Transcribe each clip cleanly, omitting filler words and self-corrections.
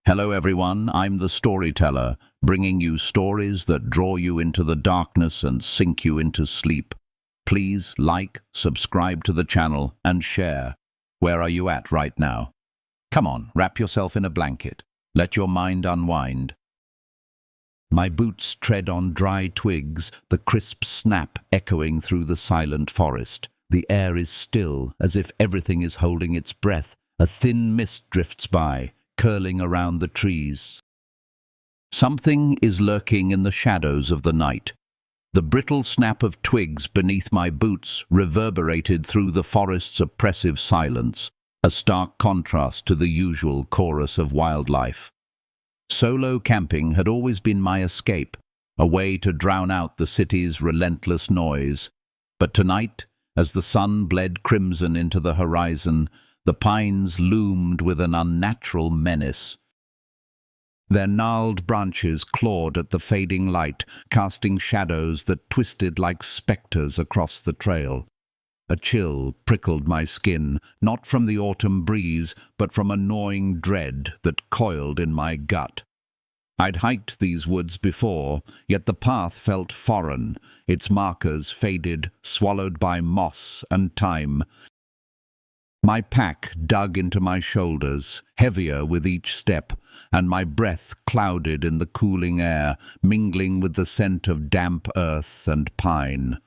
Hello everyone, I'm the Storyteller, bringing you stories that draw you into the darkness and sink you into sleep. Please like, subscribe to the channel, and share. Where are you at right now? Come on, wrap yourself in a blanket. Let your mind unwind. My boots tread on dry twigs, the crisp snap echoing through the silent forest. The air is still, as if everything is holding its breath. A thin mist drifts by, curling around the trees. Something is lurking in the shadows of the night. The brittle snap of twigs beneath my boots reverberated through the forest's oppressive silence, a stark contrast to the usual chorus of wildlife. Solo camping had always been my escape, a way to drown out the city's relentless noise. But tonight, as the sun bled crimson into the horizon, the pines loomed with an unnatural menace. Their gnarled branches clawed at the fading light, casting shadows that twisted like spectres across the trail. A chill prickled my skin, not from the autumn breeze, but from a gnawing dread that coiled in my gut. I'd hiked these woods before, yet the path felt foreign, its markers faded, swallowed by moss and time. My pack dug into my shoulders, heavier with each step, and my breath clouded in the cooling air, mingling with the scent of damp earth and pine.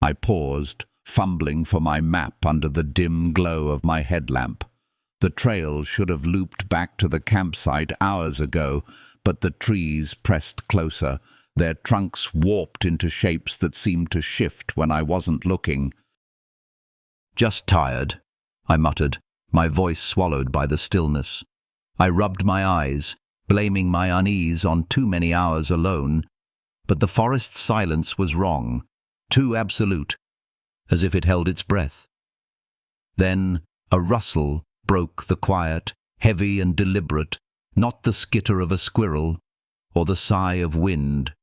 I paused, fumbling for my map under the dim glow of my headlamp. The trail should have looped back to the campsite hours ago, but the trees pressed closer, their trunks warped into shapes that seemed to shift when I wasn't looking. "Just tired," I muttered, my voice swallowed by the stillness. I rubbed my eyes, blaming my unease on too many hours alone, but the forest's silence was wrong, too absolute, as if it held its breath. Then a rustle broke the quiet, heavy and deliberate, not the skitter of a squirrel or the sigh of wind.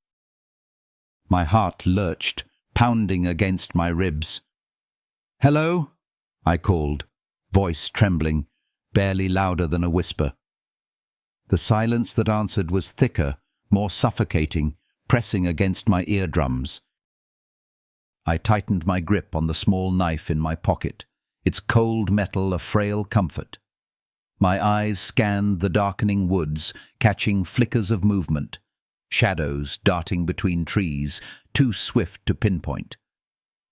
My heart lurched, pounding against my ribs. "Hello?" I called, voice trembling, barely louder than a whisper. The silence that answered was thicker, more suffocating, pressing against my eardrums. I tightened my grip on the small knife in my pocket, its cold metal a frail comfort. My eyes scanned the darkening woods, catching flickers of movement, shadows darting between trees, too swift to pinpoint.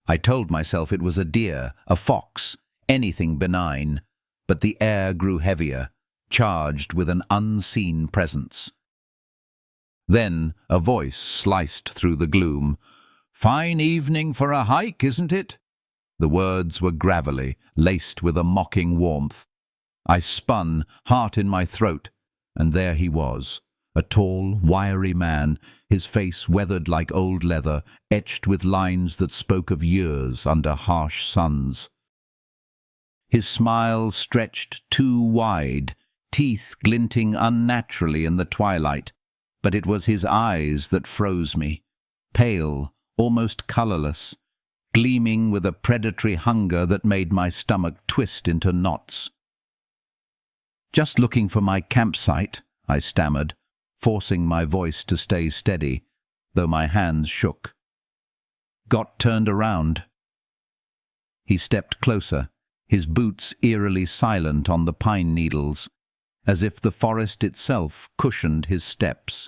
I told myself it was a deer, a fox, anything benign, but the air grew heavier, charged with an unseen presence. Then a voice sliced through the gloom. "Fine evening for a hike, isn't it?" The words were gravelly, laced with a mocking warmth. I spun, heart in my throat, and there he was, a tall, wiry man, his face weathered like old leather, etched with lines that spoke of years under harsh suns. His smile stretched too wide, teeth glinting unnaturally in the twilight, but it was his eyes that froze me, pale, almost colourless, gleaming with a predatory hunger that made my stomach twist into knots. "Just looking for my campsite," I stammered, forcing my voice to stay steady, though my hands shook. "Got turned around." He stepped closer, his boots eerily silent on the pine needles, as if the forest itself cushioned his steps.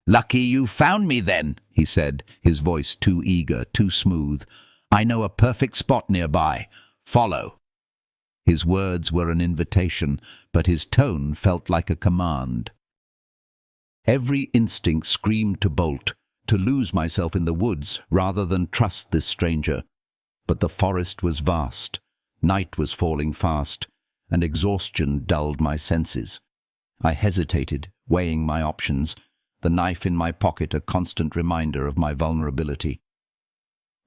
"Lucky you found me then," he said, his voice too eager, too smooth. "I know a perfect spot nearby. Follow." His words were an invitation, but his tone felt like a command. Every instinct screamed to bolt, to lose myself in the woods rather than trust this stranger. But the forest was vast, night was falling fast, and exhaustion dulled my senses. I hesitated, weighing my options, the knife in my pocket a constant reminder of my vulnerability.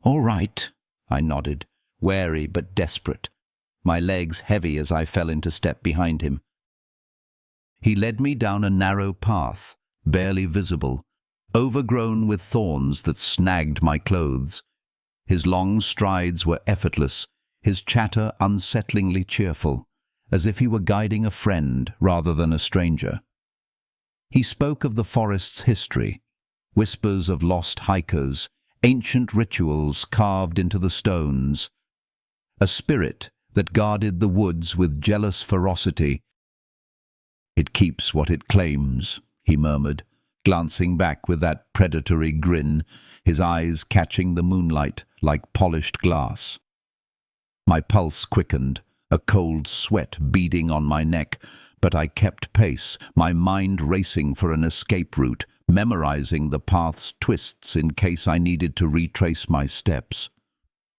"All right," I nodded, wary but desperate, my legs heavy as I fell into step behind him. He led me down a narrow path, barely visible, overgrown with thorns that snagged my clothes. His long strides were effortless, his chatter unsettlingly cheerful, as if he were guiding a friend rather than a stranger. He spoke of the forest's history, whispers of lost hikers, ancient rituals carved into the stones, a spirit that guarded the woods with jealous ferocity. "It keeps what it claims," he murmured, glancing back with that predatory grin, his eyes catching the moonlight like polished glass. My pulse quickened, a cold sweat beading on my neck, but I kept pace, my mind racing for an escape route, memorizing the path's twists in case I needed to retrace my steps.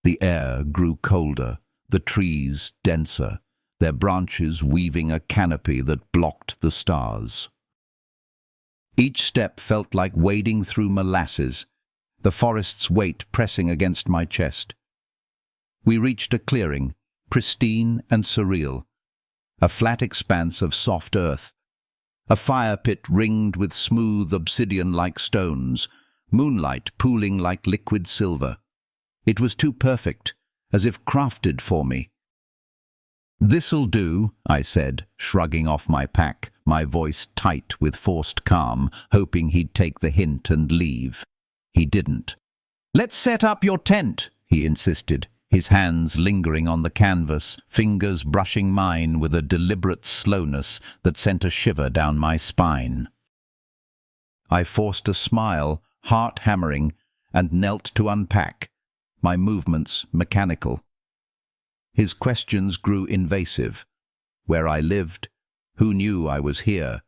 The air grew colder, the trees denser, their branches weaving a canopy that blocked the stars. Each step felt like wading through molasses, the forest's weight pressing against my chest. We reached a clearing, pristine and surreal, a flat expanse of soft earth, a fire pit ringed with smooth obsidian-like stones, moonlight pooling like liquid silver. It was too perfect, as if crafted for me. "This'll do," I said, shrugging off my pack, my voice tight with forced calm, hoping he'd take the hint and leave. He didn't. "Let's set up your tent," he insisted, his hands lingering on the canvas, fingers brushing mine with a deliberate slowness that sent a shiver down my spine. I forced a smile, heart hammering, and knelt to unpack, my movements mechanical. His questions grew invasive. Where I lived, who knew I was here,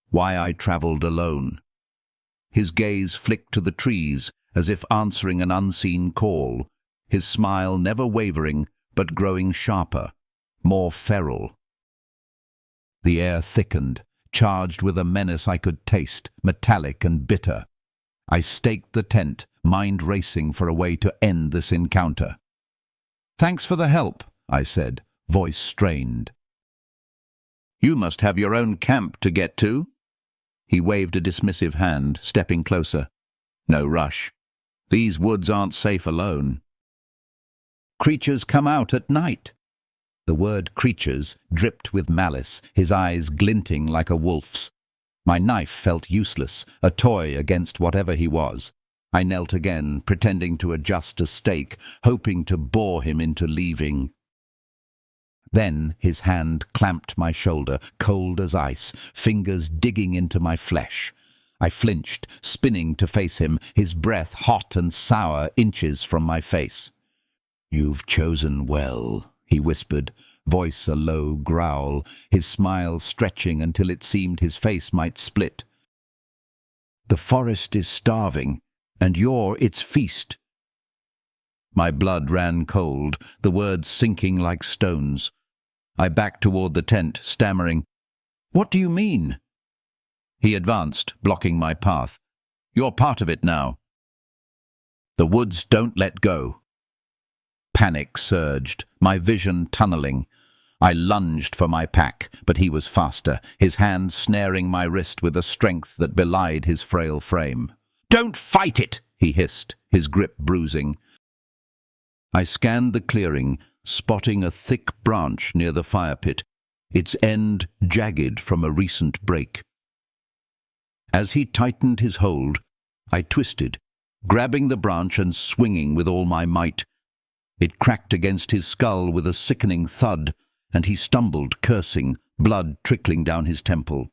why I travelled alone. His gaze flicked to the trees, as if answering an unseen call, his smile never wavering, but growing sharper, more feral. The air thickened, charged with a menace I could taste, metallic and bitter. I staked the tent, mind racing for a way to end this encounter. "Thanks for the help," I said, voice strained. "You must have your own camp to get to." He waved a dismissive hand, stepping closer. "No rush. These woods aren't safe alone." "Creatures come out at night." The word creatures dripped with malice, his eyes glinting like a wolf's. My knife felt useless, a toy against whatever he was. I knelt again, pretending to adjust a stake, hoping to bore him into leaving. Then his hand clamped my shoulder, cold as ice, fingers digging into my flesh. I flinched, spinning to face him, his breath hot and sour inches from my face. "You've chosen well," he whispered, voice a low growl, his smile stretching until it seemed his face might split. "The forest is starving, and you're its feast." My blood ran cold, the words sinking like stones. I backed toward the tent, stammering, "What do you mean?" He advanced, blocking my path. "You're part of it now." "The woods don't let go." Panic surged, my vision tunneling. I lunged for my pack, but he was faster, his hand snaring my wrist with a strength that belied his frail frame. "Don't fight it!" he hissed, his grip bruising. I scanned the clearing, spotting a thick branch near the fire pit, its end jagged from a recent break. As he tightened his hold, I twisted, grabbing the branch and swinging with all my might. It cracked against his skull with a sickening thud, and he stumbled, cursing, blood trickling down his temple.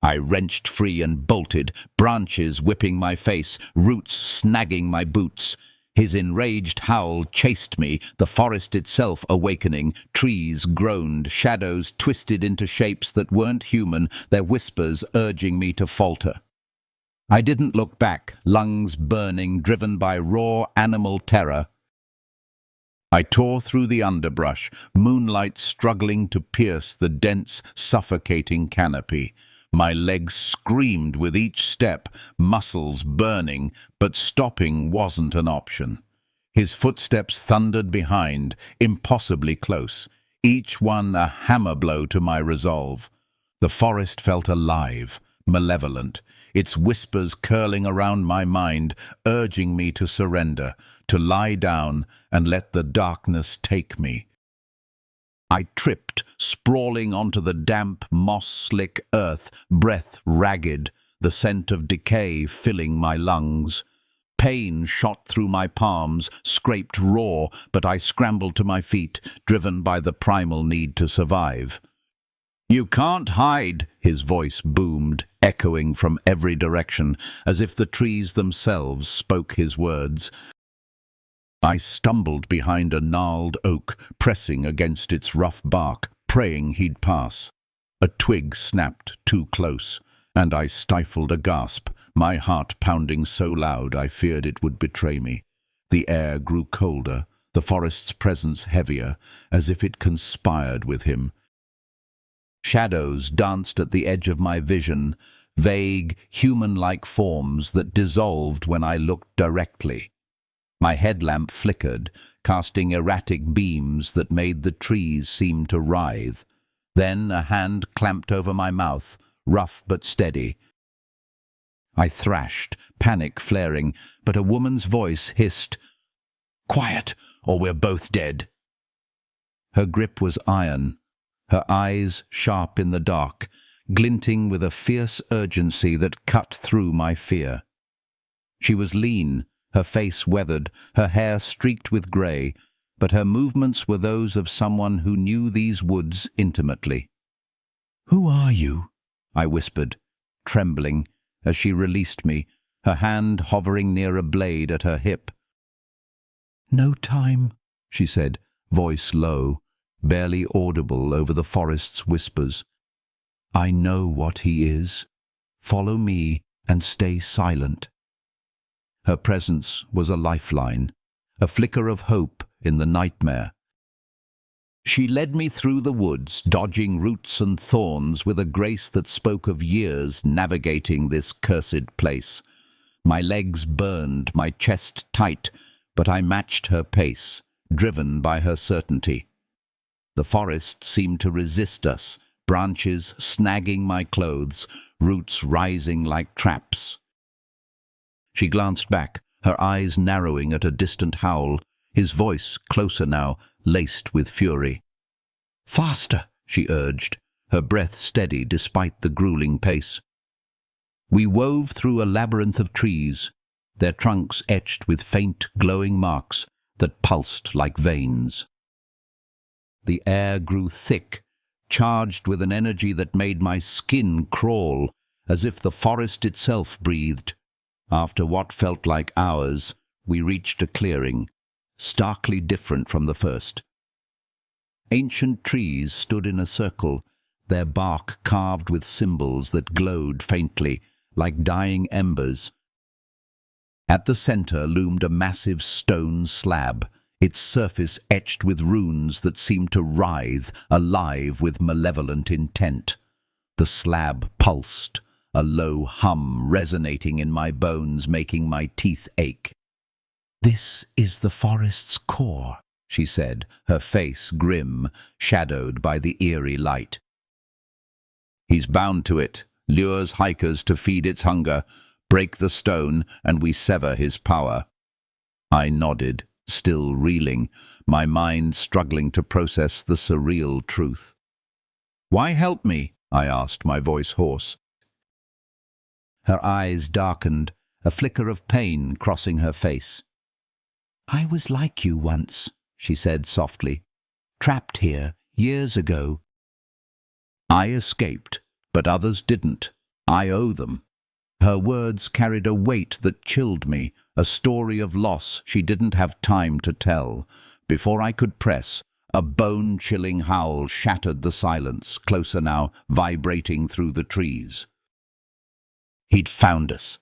I wrenched free and bolted, branches whipping my face, roots snagging my boots. His enraged howl chased me, the forest itself awakening. Trees groaned, shadows twisted into shapes that weren't human, their whispers urging me to falter. I didn't look back, lungs burning, driven by raw animal terror. I tore through the underbrush, moonlight struggling to pierce the dense, suffocating canopy. My legs screamed with each step, muscles burning, but stopping wasn't an option. His footsteps thundered behind, impossibly close, each one a hammer blow to my resolve. The forest felt alive, malevolent, its whispers curling around my mind, urging me to surrender, to lie down and let the darkness take me. I tripped, sprawling onto the damp, moss-slick earth, breath ragged, the scent of decay filling my lungs. Pain shot through my palms, scraped raw, but I scrambled to my feet, driven by the primal need to survive. "You can't hide," his voice boomed, echoing from every direction, as if the trees themselves spoke his words. I stumbled behind a gnarled oak, pressing against its rough bark, praying he'd pass. A twig snapped too close, and I stifled a gasp, my heart pounding so loud I feared it would betray me. The air grew colder, the forest's presence heavier, as if it conspired with him. Shadows danced at the edge of my vision, vague, human-like forms that dissolved when I looked directly. My headlamp flickered, casting erratic beams that made the trees seem to writhe. Then a hand clamped over my mouth, rough but steady. I thrashed, panic flaring, but a woman's voice hissed, "Quiet, or we're both dead." Her grip was iron, her eyes sharp in the dark, glinting with a fierce urgency that cut through my fear. She was lean, her face weathered, her hair streaked with grey, but her movements were those of someone who knew these woods intimately. "Who are you?" I whispered, trembling, as she released me, her hand hovering near a blade at her hip. "No time," she said, voice low, barely audible over the forest's whispers. "I know what he is. Follow me and stay silent." Her presence was a lifeline, a flicker of hope in the nightmare. She led me through the woods, dodging roots and thorns with a grace that spoke of years navigating this cursed place. My legs burned, my chest tight, but I matched her pace, driven by her certainty. The forest seemed to resist us, branches snagging my clothes, roots rising like traps. She glanced back, her eyes narrowing at a distant howl, his voice closer now, laced with fury. "Faster," she urged, her breath steady despite the grueling pace. We wove through a labyrinth of trees, their trunks etched with faint, glowing marks that pulsed like veins. The air grew thick, charged with an energy that made my skin crawl, as if the forest itself breathed. After what felt like hours, we reached a clearing, starkly different from the first. Ancient trees stood in a circle, their bark carved with symbols that glowed faintly, like dying embers. At the center loomed a massive stone slab, its surface etched with runes that seemed to writhe, alive with malevolent intent. The slab pulsed, a low hum resonating in my bones, making my teeth ache. "This is the forest's core," she said, her face grim, shadowed by the eerie light. "He's bound to it, lures hikers to feed its hunger, break the stone, and we sever his power." I nodded, still reeling, my mind struggling to process the surreal truth. "Why help me?" I asked, my voice hoarse. Her eyes darkened, a flicker of pain crossing her face. "I was like you once," she said softly, "trapped here years ago. I escaped, but others didn't. I owe them." Her words carried a weight that chilled me, a story of loss she didn't have time to tell. Before I could press, a bone-chilling howl shattered the silence, closer now, vibrating through the trees. He'd found us.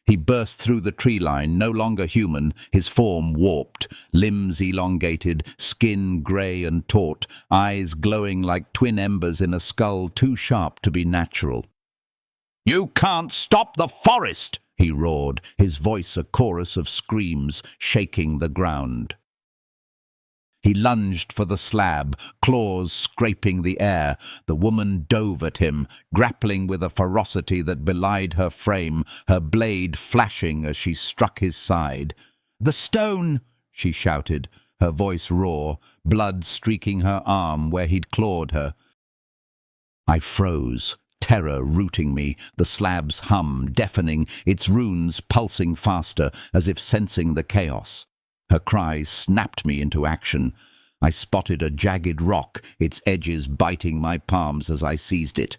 He burst through the tree line, no longer human, his form warped, limbs elongated, skin grey and taut, eyes glowing like twin embers in a skull too sharp to be natural. "You can't stop the forest!" he roared, his voice a chorus of screams, shaking the ground. He lunged for the slab, claws scraping the air. The woman dove at him, grappling with a ferocity that belied her frame, her blade flashing as she struck his side. "The stone!" she shouted, her voice raw, blood streaking her arm where he'd clawed her. I froze, terror rooting me, the slab's hum deafening, its runes pulsing faster, as if sensing the chaos. Her cry snapped me into action. I spotted a jagged rock, its edges biting my palms as I seized it.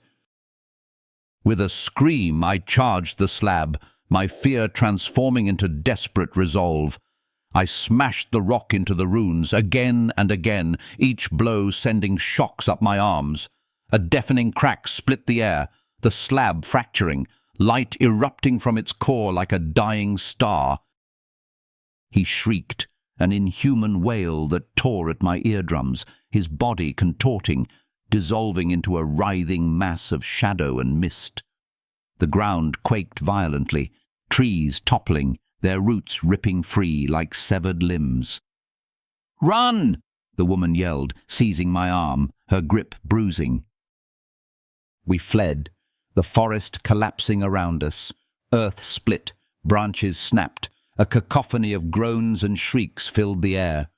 With a scream, I charged the slab, my fear transforming into desperate resolve. I smashed the rock into the runes again and again, each blow sending shocks up my arms. A deafening crack split the air, the slab fracturing, light erupting from its core like a dying star. He shrieked, an inhuman wail that tore at my eardrums, his body contorting, dissolving into a writhing mass of shadow and mist. The ground quaked violently, trees toppling, their roots ripping free like severed limbs. "Run!" the woman yelled, seizing my arm, her grip bruising. We fled, the forest collapsing around us. Earth split, branches snapped, a cacophony of groans and shrieks filled the air.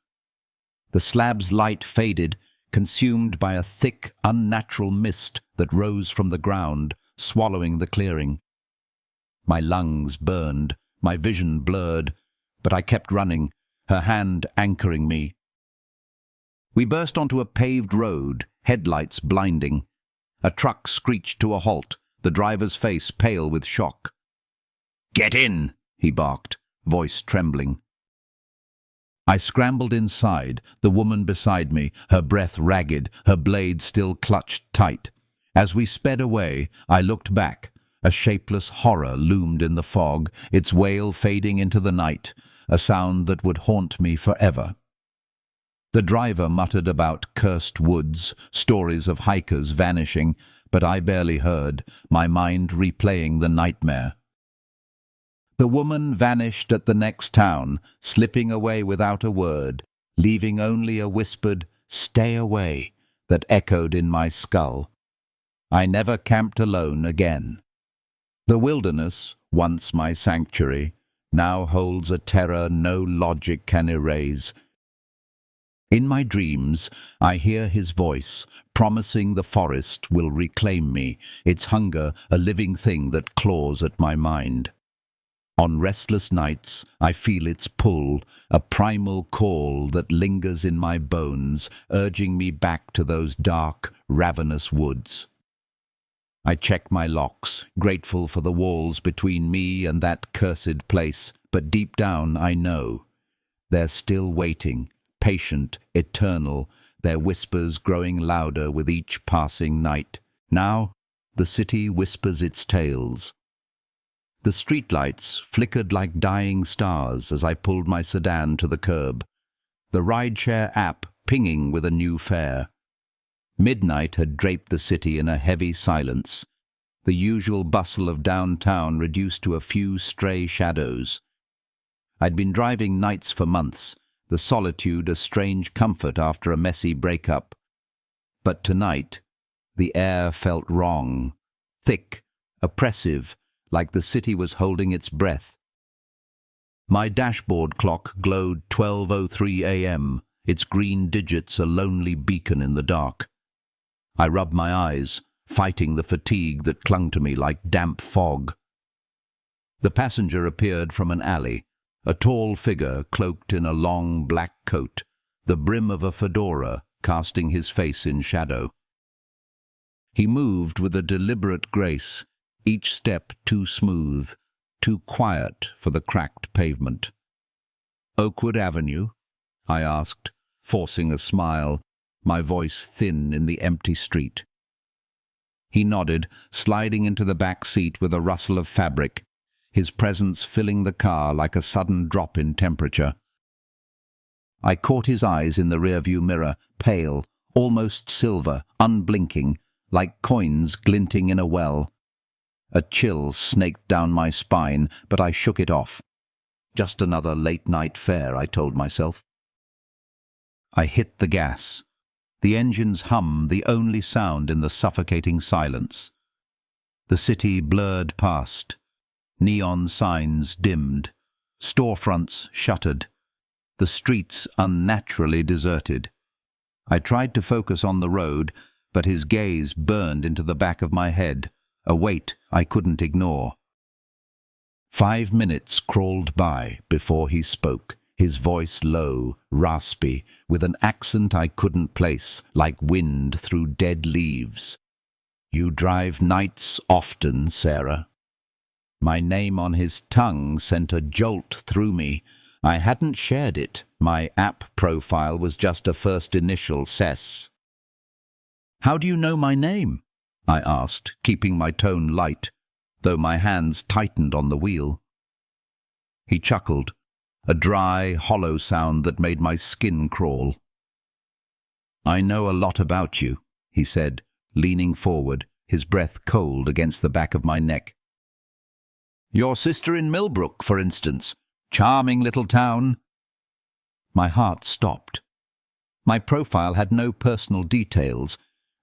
The slab's light faded, consumed by a thick, unnatural mist that rose from the ground, swallowing the clearing. My lungs burned, my vision blurred, but I kept running, her hand anchoring me. We burst onto a paved road, headlights blinding. A truck screeched to a halt, the driver's face pale with shock. "Get in!" he barked, voice trembling. I scrambled inside, the woman beside me, her breath ragged, her blade still clutched tight. As we sped away, I looked back. A shapeless horror loomed in the fog, its wail fading into the night, a sound that would haunt me forever. The driver muttered about cursed woods, stories of hikers vanishing, but I barely heard, my mind replaying the nightmare. The woman vanished at the next town, slipping away without a word, leaving only a whispered, "Stay away," that echoed in my skull. I never camped alone again. The wilderness, once my sanctuary, now holds a terror no logic can erase. In my dreams, I hear his voice, promising the forest will reclaim me, its hunger a living thing that claws at my mind. On restless nights, I feel its pull, a primal call that lingers in my bones, urging me back to those dark, ravenous woods. I check my locks, grateful for the walls between me and that cursed place, but deep down I know they're still waiting, patient, eternal, their whispers growing louder with each passing night. Now, the city whispers its tales. The streetlights flickered like dying stars as I pulled my sedan to the curb, the rideshare app pinging with a new fare. Midnight had draped the city in a heavy silence, the usual bustle of downtown reduced to a few stray shadows. I'd been driving nights for months, the solitude a strange comfort after a messy breakup. But tonight, the air felt wrong, thick, oppressive, like the city was holding its breath. My dashboard clock glowed 12:03 a.m., its green digits a lonely beacon in the dark. I rubbed my eyes, fighting the fatigue that clung to me like damp fog. The passenger appeared from an alley, a tall figure cloaked in a long black coat, the brim of a fedora casting his face in shadow. He moved with a deliberate grace, each step too smooth, too quiet for the cracked pavement. "Oakwood Avenue?" I asked, forcing a smile, my voice thin in the empty street. He nodded, sliding into the back seat with a rustle of fabric, his presence filling the car like a sudden drop in temperature. I caught his eyes in the rearview mirror, pale, almost silver, unblinking, like coins glinting in a well. A chill snaked down my spine, but I shook it off. Just another late-night fare, I told myself. I hit the gas. The engine's hum, the only sound in the suffocating silence. The city blurred past. Neon signs dimmed. Storefronts shuttered. the streets unnaturally deserted. I tried to focus on the road, but his gaze burned into the back of my head, a weight I couldn't ignore. 5 minutes crawled by before he spoke, his voice low, raspy, with an accent I couldn't place, like wind through dead leaves. "You drive nights often, Sarah." My name on his tongue sent a jolt through me. I hadn't shared it. My app profile was just a first initial Sess. "How do you know my name?" I asked, keeping my tone light, though my hands tightened on the wheel. He chuckled, a dry, hollow sound that made my skin crawl. "I know a lot about you," he said, leaning forward, his breath cold against the back of my neck. "Your sister in Millbrook, for instance. Charming little town." My heart stopped. My profile had no personal details,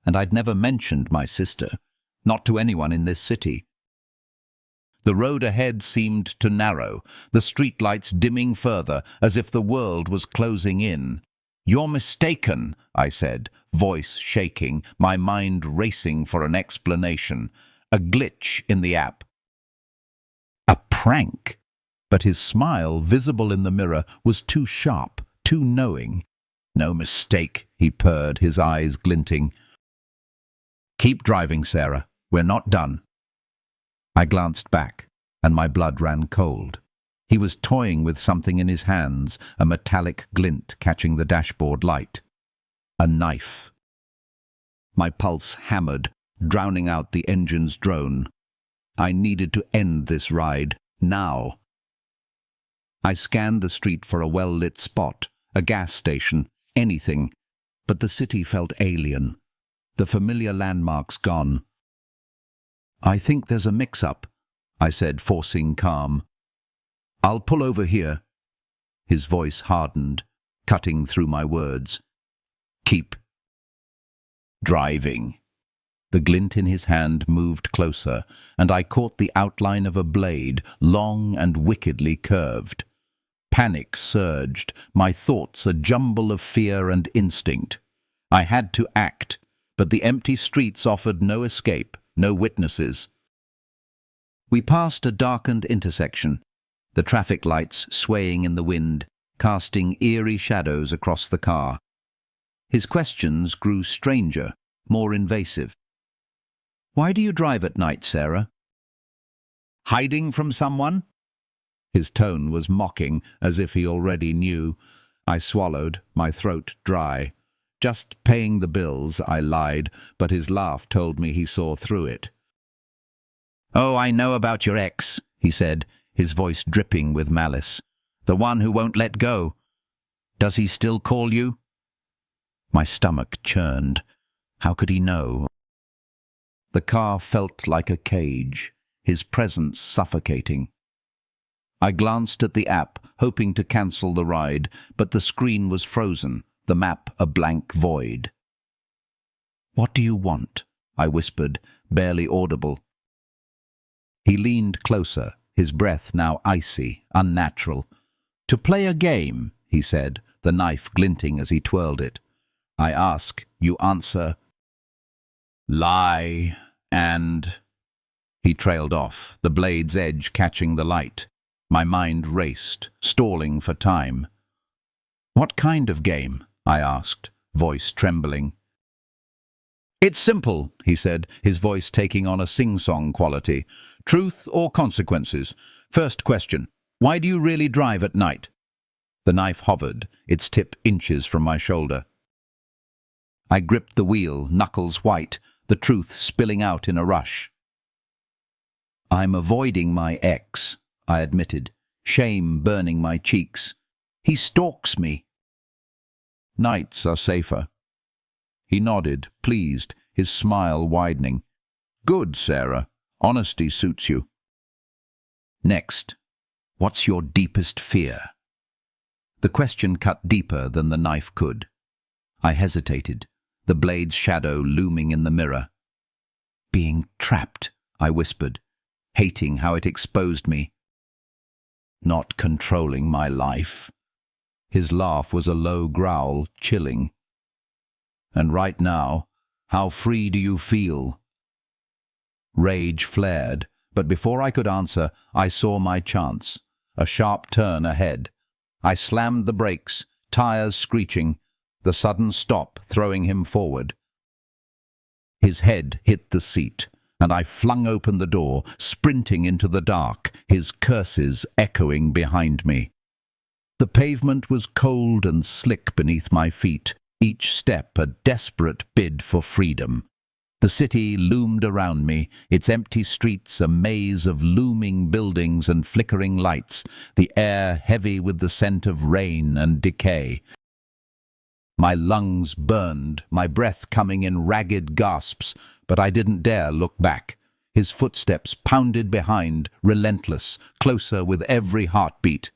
and I'd never mentioned my sister, not to anyone in this city. The road ahead seemed to narrow, the streetlights dimming further, as if the world was closing in. "You're mistaken," I said, voice shaking, my mind racing for an explanation. "A glitch in the app." A prank? But his smile, visible in the mirror, was too sharp, too knowing. "No mistake," he purred, his eyes glinting. "Keep driving, Sarah. We're not done." I glanced back, and my blood ran cold. He was toying with something in his hands, a metallic glint catching the dashboard light. A knife. My pulse hammered, drowning out the engine's drone. I needed to end this ride, now. I scanned the street for a well-lit spot, a gas station, anything, but the city felt alien. The familiar landmarks gone. "I think there's a mix-up," I said, forcing calm. "I'll pull over here." His voice hardened, cutting through my words. "Keep driving." The glint in his hand moved closer, and I caught the outline of a blade, long and wickedly curved. Panic surged, my thoughts a jumble of fear and instinct. I had to act, but the empty streets offered no escape, no witnesses. We passed a darkened intersection, the traffic lights swaying in the wind, casting eerie shadows across the car. His questions grew stranger, more invasive. "Why do you drive at night, Sarah?" "Hiding from someone?" His tone was mocking, as if he already knew. I swallowed, my throat dry. "Just paying the bills," I lied, but his laugh told me he saw through it. "Oh, I know about your ex," he said, his voice dripping with malice. "The one who won't let go. Does he still call you?" My stomach churned. How could he know? The car felt like a cage, his presence suffocating. I glanced at the app, hoping to cancel the ride, but the screen was frozen, the map a blank void. "What do you want?" I whispered, barely audible. He leaned closer, his breath now icy, unnatural. "To play a game," he said, the knife glinting as he twirled it. "I ask, you answer. Lie, and—" He trailed off, the blade's edge catching the light. My mind raced, stalling for time. "What kind of game?" I asked, voice trembling. "It's simple," he said, his voice taking on a sing-song quality. "Truth or consequences? First question, why do you really drive at night?" The knife hovered, its tip inches from my shoulder. I gripped the wheel, knuckles white, the truth spilling out in a rush. "I'm avoiding my ex," I admitted, shame burning my cheeks. "He stalks me." "Nights are safer." He nodded, pleased, his smile widening. "Good, Sarah. Honesty suits you." "Next, what's your deepest fear?" The question cut deeper than the knife could. I hesitated, the blade's shadow looming in the mirror. "Being trapped," I whispered, hating how it exposed me. "Not controlling my life." His laugh was a low growl, chilling. "And right now, how free do you feel?" Rage flared, but before I could answer, I saw my chance. A sharp turn ahead. I slammed the brakes, tires screeching, the sudden stop throwing him forward. His head hit the seat, and I flung open the door, sprinting into the dark, his curses echoing behind me. The pavement was cold and slick beneath my feet, each step a desperate bid for freedom. The city loomed around me, its empty streets a maze of looming buildings and flickering lights, the air heavy with the scent of rain and decay. My lungs burned, my breath coming in ragged gasps, but I didn't dare look back. His footsteps pounded behind, relentless, closer with every heartbeat.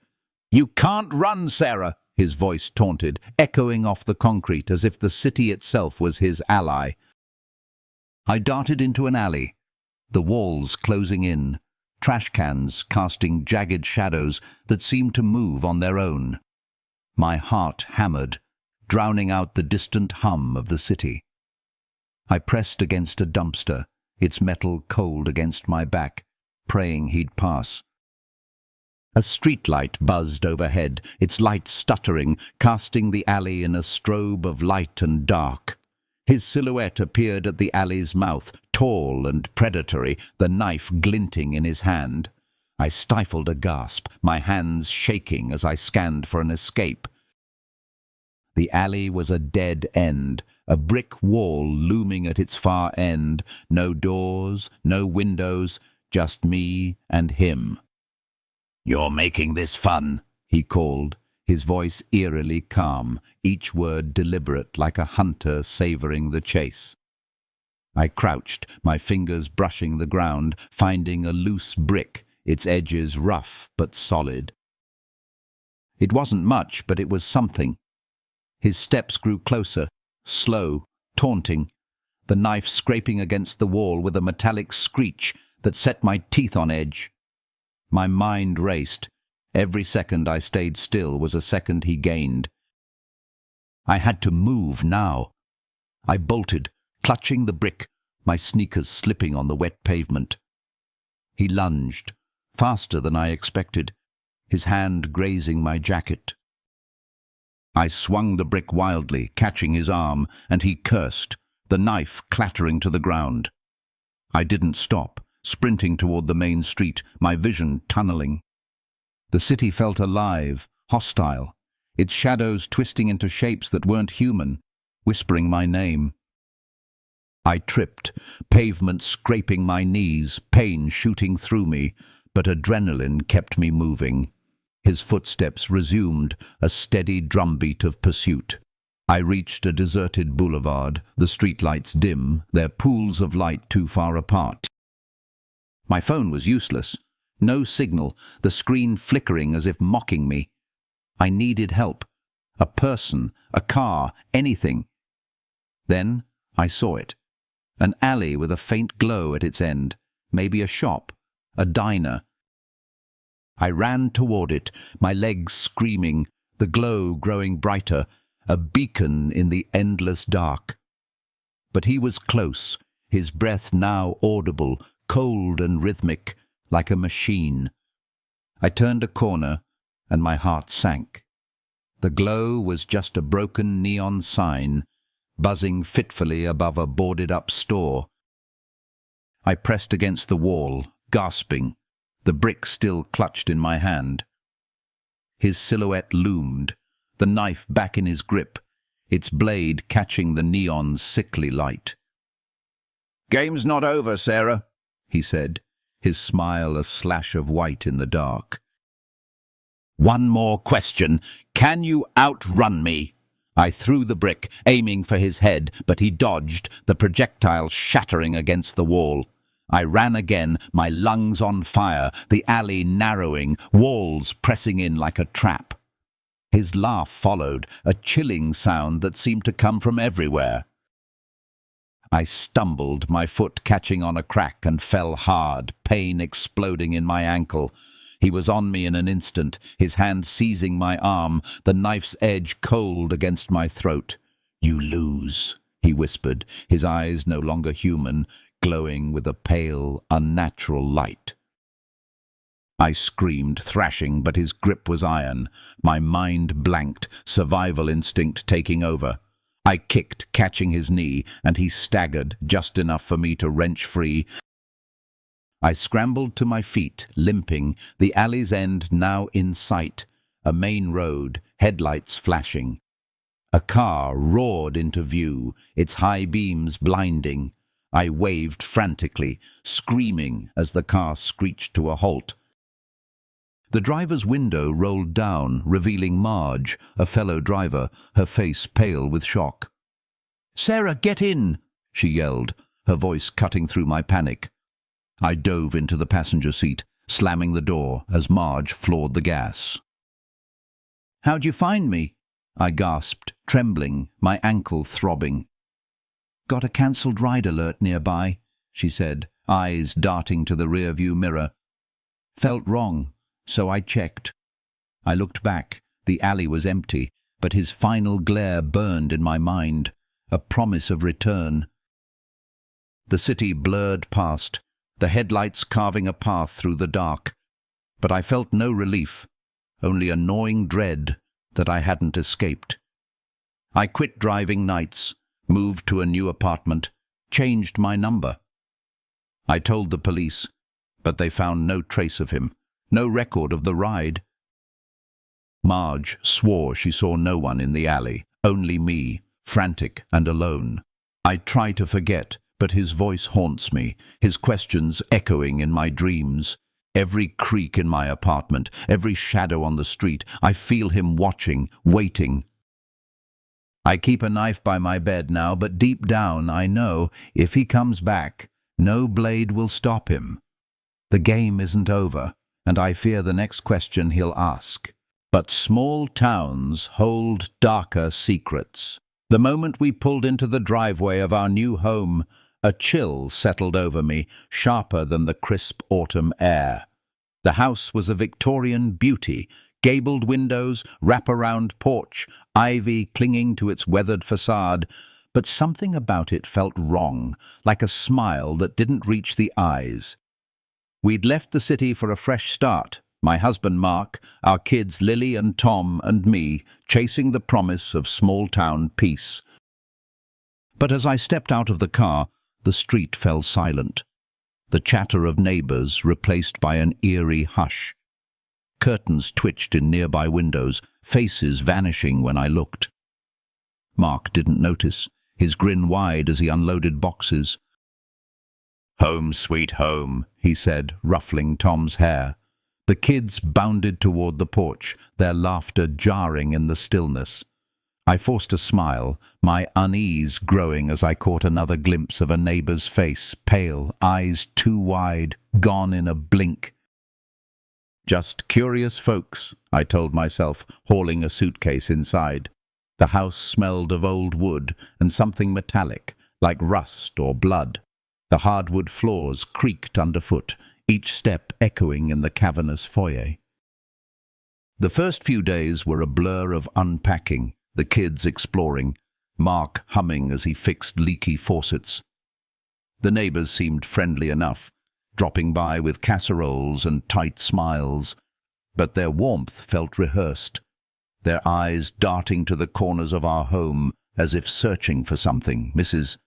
"You can't run, Sarah!" his voice taunted, echoing off the concrete as if the city itself was his ally. I darted into an alley, the walls closing in, trash cans casting jagged shadows that seemed to move on their own. My heart hammered, drowning out the distant hum of the city. I pressed against a dumpster, its metal cold against my back, praying he'd pass. A streetlight buzzed overhead, its light stuttering, casting the alley in a strobe of light and dark. His silhouette appeared at the alley's mouth, tall and predatory, the knife glinting in his hand. I stifled a gasp, my hands shaking as I scanned for an escape. The alley was a dead end, a brick wall looming at its far end, no doors, no windows, just me and him. "You're making this fun," he called, his voice eerily calm, each word deliberate like a hunter savoring the chase. I crouched, my fingers brushing the ground, finding a loose brick, its edges rough but solid. It wasn't much, but it was something. His steps grew closer, slow, taunting, the knife scraping against the wall with a metallic screech that set my teeth on edge. My mind raced. Every second I stayed still was a second he gained. I had to move now. I bolted, clutching the brick, my sneakers slipping on the wet pavement. He lunged, faster than I expected, his hand grazing my jacket. I swung the brick wildly, catching his arm, and he cursed, the knife clattering to the ground. I didn't stop, sprinting toward the main street, my vision tunneling. The city felt alive, hostile, its shadows twisting into shapes that weren't human, whispering my name. I tripped, pavement scraping my knees, pain shooting through me, but adrenaline kept me moving. His footsteps resumed, a steady drumbeat of pursuit. I reached a deserted boulevard, the streetlights dim, their pools of light too far apart. My phone was useless. No signal, the screen flickering as if mocking me. I needed help. A person, a car, anything. Then I saw it. An alley with a faint glow at its end, maybe a shop, a diner. I ran toward it, my legs screaming, the glow growing brighter, a beacon in the endless dark. But he was close, his breath now audible, cold and rhythmic, like a machine. I turned a corner, and my heart sank. The glow was just a broken neon sign, buzzing fitfully above a boarded-up store. I pressed against the wall, gasping, the brick still clutched in my hand. His silhouette loomed, the knife back in his grip, its blade catching the neon's sickly light. "Game's not over, Sarah," he said, his smile a slash of white in the dark. "One more question. Can you outrun me?" I threw the brick, aiming for his head, but he dodged, the projectile shattering against the wall. I ran again, my lungs on fire, the alley narrowing, walls pressing in like a trap. His laugh followed, a chilling sound that seemed to come from everywhere. I stumbled, my foot catching on a crack, and fell hard, pain exploding in my ankle. He was on me in an instant, his hand seizing my arm, the knife's edge cold against my throat. "You lose," he whispered, his eyes no longer human, glowing with a pale, unnatural light. I screamed, thrashing, but his grip was iron. My mind blanked, survival instinct taking over. I kicked, catching his knee, and he staggered, just enough for me to wrench free. I scrambled to my feet, limping, the alley's end now in sight, a main road, headlights flashing. A car roared into view, its high beams blinding. I waved frantically, screaming as the car screeched to a halt. The driver's window rolled down, revealing Marge, a fellow driver, her face pale with shock. "Sarah, get in!" she yelled, her voice cutting through my panic. I dove into the passenger seat, slamming the door as Marge floored the gas. "How'd you find me?" I gasped, trembling, my ankle throbbing. "Got a cancelled ride alert nearby," she said, eyes darting to the rear-view mirror. "Felt wrong, so I checked." I looked back. The alley was empty, but his final glare burned in my mind, a promise of return. The city blurred past, the headlights carving a path through the dark, but I felt no relief, only a gnawing dread that I hadn't escaped. I quit driving nights, moved to a new apartment, changed my number. I told the police, but they found no trace of him, no record of the ride. Marge swore she saw no one in the alley, only me, frantic and alone. I try to forget, but his voice haunts me, his questions echoing in my dreams. Every creak in my apartment, every shadow on the street, I feel him watching, waiting. I keep a knife by my bed now, but deep down I know, if he comes back, no blade will stop him. The game isn't over, and I fear the next question he'll ask. But small towns hold darker secrets. The moment we pulled into the driveway of our new home, a chill settled over me, sharper than the crisp autumn air. The house was a Victorian beauty, gabled windows, wrap-around porch, ivy clinging to its weathered facade, but something about it felt wrong, like a smile that didn't reach the eyes. We'd left the city for a fresh start, my husband Mark, our kids Lily and Tom and me, chasing the promise of small-town peace. But as I stepped out of the car, the street fell silent. The chatter of neighbours replaced by an eerie hush. Curtains twitched in nearby windows, faces vanishing when I looked. Mark didn't notice, his grin wide as he unloaded boxes. "Home sweet home," he said, ruffling Tom's hair. The kids bounded toward the porch, their laughter jarring in the stillness. I forced a smile, my unease growing as I caught another glimpse of a neighbour's face, pale, eyes too wide, gone in a blink. "Just curious folks," I told myself, hauling a suitcase inside. The house smelled of old wood and something metallic, like rust or blood. The hardwood floors creaked underfoot, each step echoing in the cavernous foyer. The first few days were a blur of unpacking, the kids exploring, Mark humming as he fixed leaky faucets. The neighbours seemed friendly enough, dropping by with casseroles and tight smiles, but their warmth felt rehearsed, their eyes darting to the corners of our home as if searching for something. Mrs.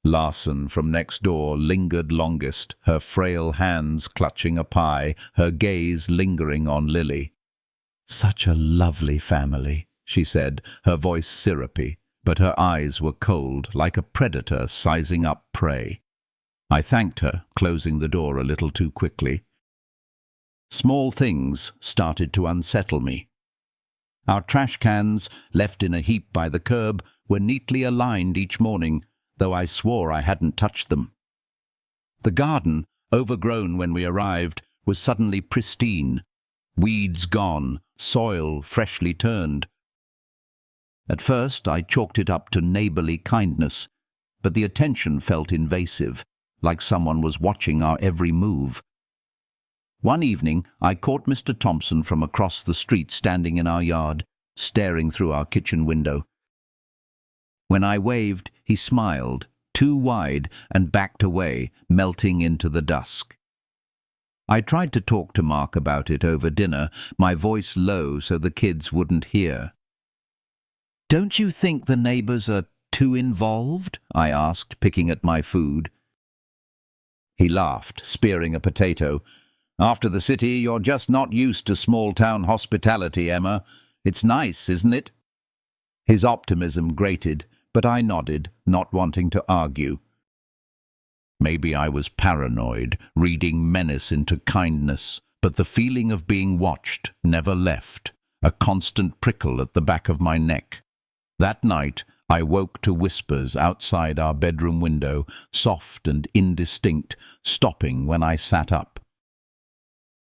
Larson from next door lingered longest, her frail hands clutching a pie, her gaze lingering on Lily. "Such a lovely family," she said, her voice syrupy, but her eyes were cold, like a predator sizing up prey. I thanked her, closing the door a little too quickly. Small things started to unsettle me. Our trash cans, left in a heap by the curb, were neatly aligned each morning, though I swore I hadn't touched them. The garden, overgrown when we arrived, was suddenly pristine. Weeds gone, soil freshly turned. At first I chalked it up to neighbourly kindness, but the attention felt invasive, like someone was watching our every move. One evening, I caught Mr. Thompson from across the street standing in our yard, staring through our kitchen window. When I waved, he smiled, too wide, and backed away, melting into the dusk. I tried to talk to Mark about it over dinner, my voice low so the kids wouldn't hear. "Don't you think the neighbours are too involved?" I asked, picking at my food. He laughed, spearing a potato. "After the city, you're just not used to small-town hospitality, Emma. It's nice, isn't it?" His optimism grated, but I nodded, not wanting to argue. Maybe I was paranoid, reading menace into kindness, but the feeling of being watched never left, a constant prickle at the back of my neck. That night, I woke to whispers outside our bedroom window, soft and indistinct, stopping when I sat up.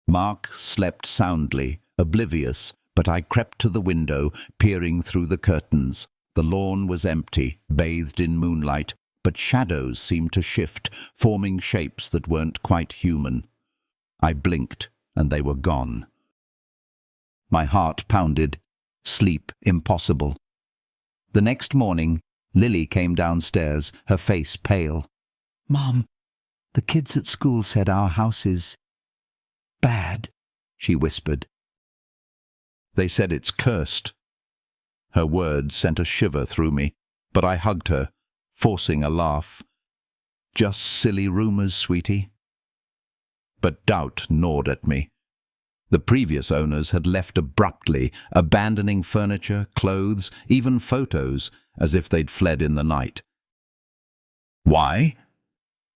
Mark slept soundly, oblivious, but I crept to the window, peering through the curtains. The lawn was empty, bathed in moonlight, but shadows seemed to shift, forming shapes that weren't quite human. I blinked, and they were gone. My heart pounded. Sleep impossible. The next morning, Lily came downstairs, her face pale. "Mom, the kids at school said our house is bad," she whispered. "They said it's cursed." Her words sent a shiver through me, but I hugged her, forcing a laugh. "Just silly rumours, sweetie." But doubt gnawed at me. The previous owners had left abruptly, abandoning furniture, clothes, even photos, as if they'd fled in the night. Why?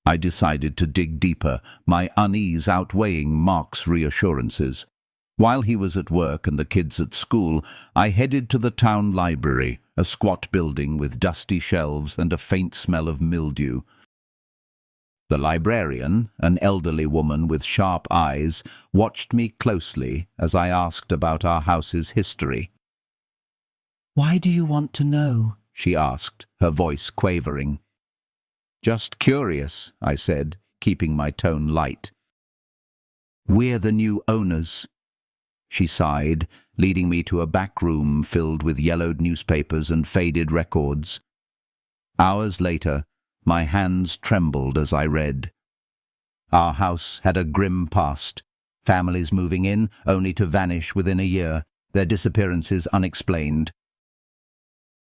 I decided to dig deeper, my unease outweighing Mark's reassurances. While he was at work and the kids at school, I headed to the town library, a squat building with dusty shelves and a faint smell of mildew. The librarian, an elderly woman with sharp eyes, watched me closely as I asked about our house's history. "Why do you want to know?" she asked, her voice quavering. "Just curious," I said, keeping my tone light. "We're the new owners." She sighed, leading me to a back room filled with yellowed newspapers and faded records. Hours later, my hands trembled as I read. Our house had a grim past, families moving in only to vanish within a year, their disappearances unexplained.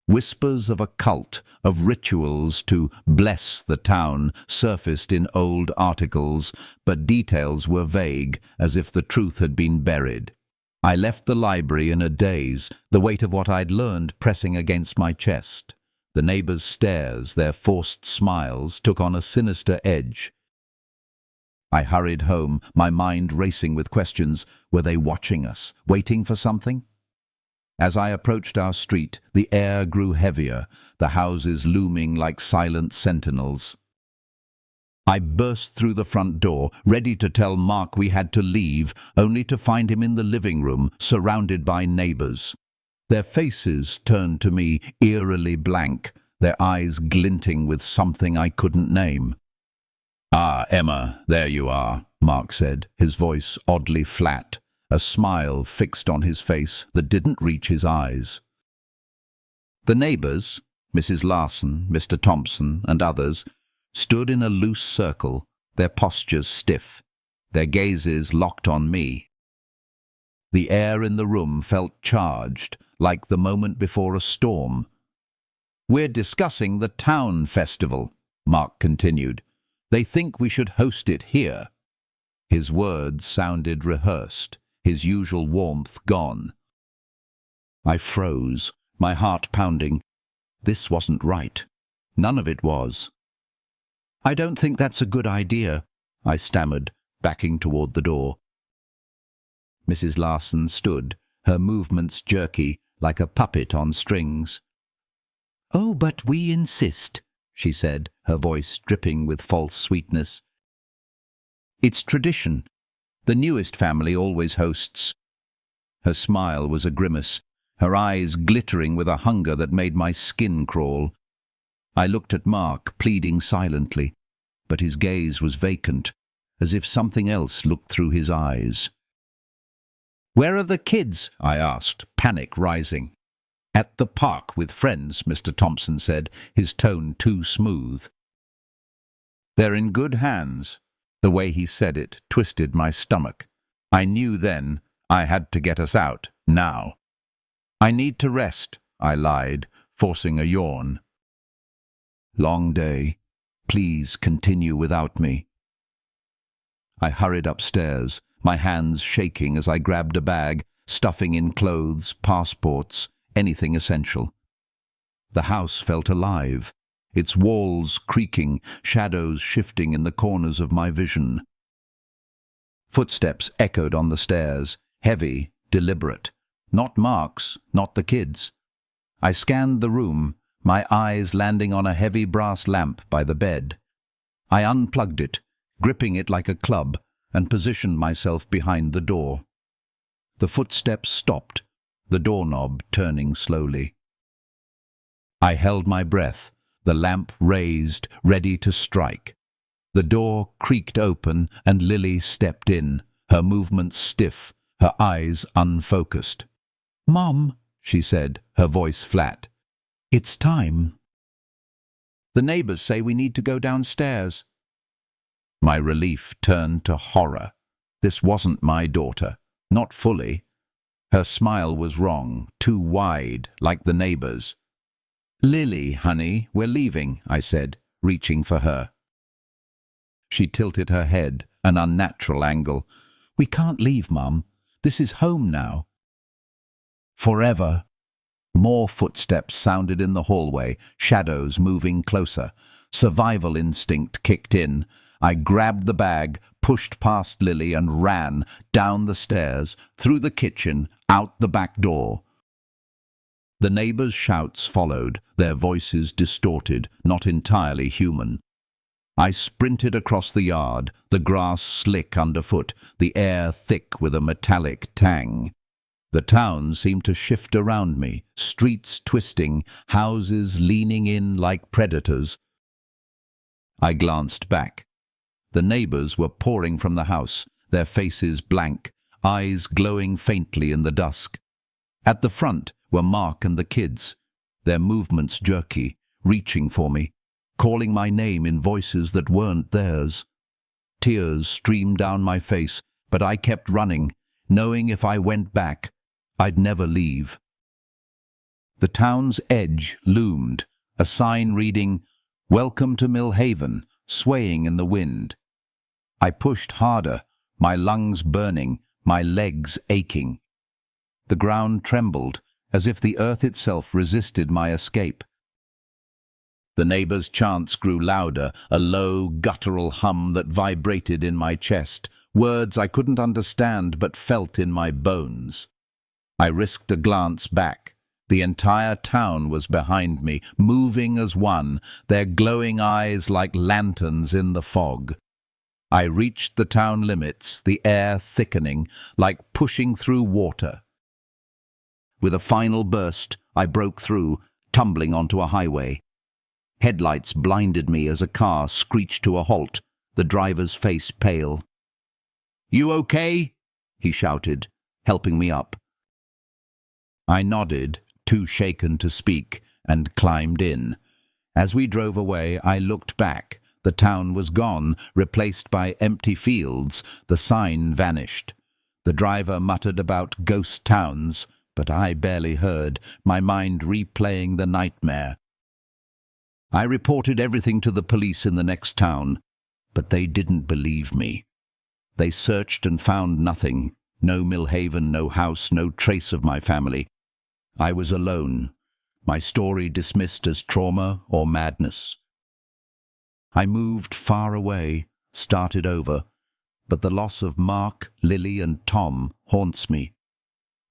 Whispers of a cult, of rituals to bless the town, surfaced in old articles, but details were vague, as if the truth had been buried. I left the library in a daze, the weight of what I'd learned pressing against my chest. The neighbours' stares, their forced smiles, took on a sinister edge. I hurried home, my mind racing with questions. Were they watching us, waiting for something? As I approached our street, the air grew heavier, the houses looming like silent sentinels. I burst through the front door, ready to tell Mark we had to leave, only to find him in the living room, surrounded by neighbours. Their faces turned to me, eerily blank, their eyes glinting with something I couldn't name. "Ah, Emma, there you are," Mark said, his voice oddly flat, a smile fixed on his face that didn't reach his eyes. The neighbours, Mrs. Larson, Mr. Thompson, and others, stood in a loose circle, their postures stiff, their gazes locked on me. The air in the room felt charged, like the moment before a storm. "We're discussing the town festival," Mark continued. "They think we should host it here." His words sounded rehearsed, his usual warmth gone. I froze, my heart pounding. This wasn't right. None of it was. "I don't think that's a good idea," I stammered, backing toward the door. Mrs. Larson stood, her movements jerky, like a puppet on strings. "Oh, but we insist," she said, her voice dripping with false sweetness. "It's tradition. The newest family always hosts." Her smile was a grimace, her eyes glittering with a hunger that made my skin crawl. I looked at Mark, pleading silently, but his gaze was vacant. as if something else looked through his eyes. "Where are the kids?" I asked, panic rising. "At the park with friends," Mr. Thompson said, his tone too smooth. "They're in good hands." The way he said it twisted my stomach. I knew then I had to get us out, now. "I need to rest," I lied, forcing a yawn. "Long day. Please continue without me." I hurried upstairs, my hands shaking as I grabbed a bag, stuffing in clothes, passports, anything essential. The house felt alive, its walls creaking, shadows shifting in the corners of my vision. Footsteps echoed on the stairs, heavy, deliberate. Not Mark's, not the kids. I scanned the room, my eyes landing on a heavy brass lamp by the bed. I unplugged it, gripping it like a club, and positioned myself behind the door. The footsteps stopped, the doorknob turning slowly. I held my breath, the lamp raised, ready to strike. The door creaked open and Lily stepped in, her movements stiff, her eyes unfocused. "Mom," she said, her voice flat. "It's time." "The neighbors say we need to go downstairs." My relief turned to horror. This wasn't my daughter, not fully. Her smile was wrong, too wide, like the neighbors. "Lily, honey, we're leaving," I said, reaching for her. She tilted her head, an unnatural angle. "We can't leave, Mum. This is home now." "Forever." More footsteps sounded in the hallway, shadows moving closer. Survival instinct kicked in. I grabbed the bag, pushed past Lily and ran, down the stairs, through the kitchen, out the back door. The neighbors' shouts followed, their voices distorted, not entirely human. I sprinted across the yard, the grass slick underfoot, the air thick with a metallic tang. The town seemed to shift around me, streets twisting, houses leaning in like predators. I glanced back. The neighbors were pouring from the house, their faces blank, eyes glowing faintly in the dusk. At the front were Mark and the kids, their movements jerky, reaching for me, calling my name in voices that weren't theirs. Tears streamed down my face, but I kept running, knowing if I went back, I'd never leave. The town's edge loomed, a sign reading, "Welcome to Millhaven," swaying in the wind. I pushed harder, my lungs burning, my legs aching. The ground trembled, as if the earth itself resisted my escape. The neighbors' chants grew louder, a low, guttural hum that vibrated in my chest, words I couldn't understand but felt in my bones. I risked a glance back. The entire town was behind me, moving as one, their glowing eyes like lanterns in the fog. I reached the town limits, the air thickening, like pushing through water. With a final burst, I broke through, tumbling onto a highway. Headlights blinded me as a car screeched to a halt, the driver's face pale. "You okay?" he shouted, helping me up. I nodded, too shaken to speak, and climbed in. As we drove away, I looked back. The town was gone, replaced by empty fields. The sign vanished. The driver muttered about ghost towns, but I barely heard, my mind replaying the nightmare. I reported everything to the police in the next town, but they didn't believe me. They searched and found nothing. No Millhaven, no house, no trace of my family. I was alone, my story dismissed as trauma or madness. I moved far away, started over, but the loss of Mark, Lily, and Tom haunts me.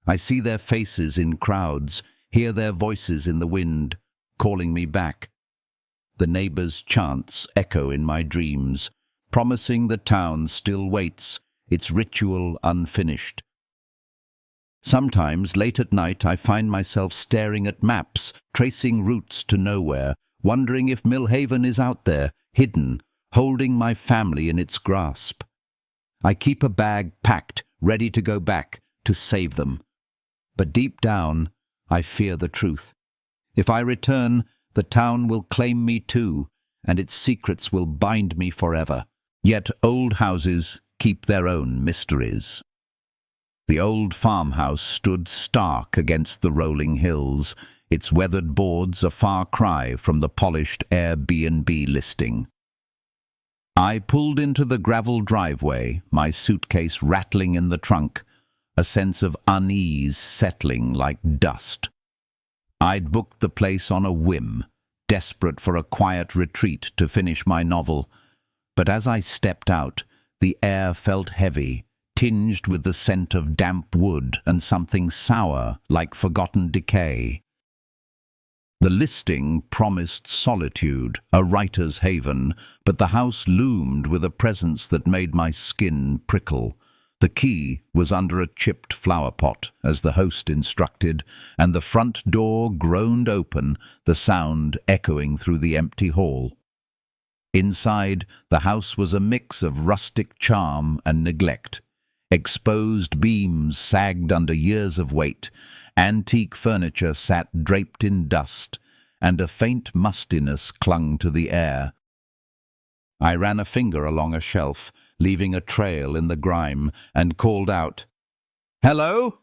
I see their faces in crowds, hear their voices in the wind, calling me back. The neighbors' chants echo in my dreams, promising the town still waits, its ritual unfinished. Sometimes, late at night, I find myself staring at maps, tracing routes to nowhere, wondering if Millhaven is out there, hidden, holding my family in its grasp. I keep a bag packed, ready to go back to save them. But deep down, I fear the truth. If I return, the town will claim me too, and its secrets will bind me forever. Yet old houses keep their own mysteries. The old farmhouse stood stark against the rolling hills, its weathered boards a far cry from the polished Airbnb listing. I pulled into the gravel driveway, my suitcase rattling in the trunk, a sense of unease settling like dust. I'd booked the place on a whim, desperate for a quiet retreat to finish my novel, but as I stepped out, the air felt heavy, tinged with the scent of damp wood and something sour like forgotten decay. The listing promised solitude, a writer's haven, but the house loomed with a presence that made my skin prickle. The key was under a chipped flower pot, as the host instructed, and the front door groaned open, the sound echoing through the empty hall. Inside, the house was a mix of rustic charm and neglect. Exposed beams sagged under years of weight, antique furniture sat draped in dust, and a faint mustiness clung to the air. I ran a finger along a shelf, leaving a trail in the grime, and called out, "Hello?"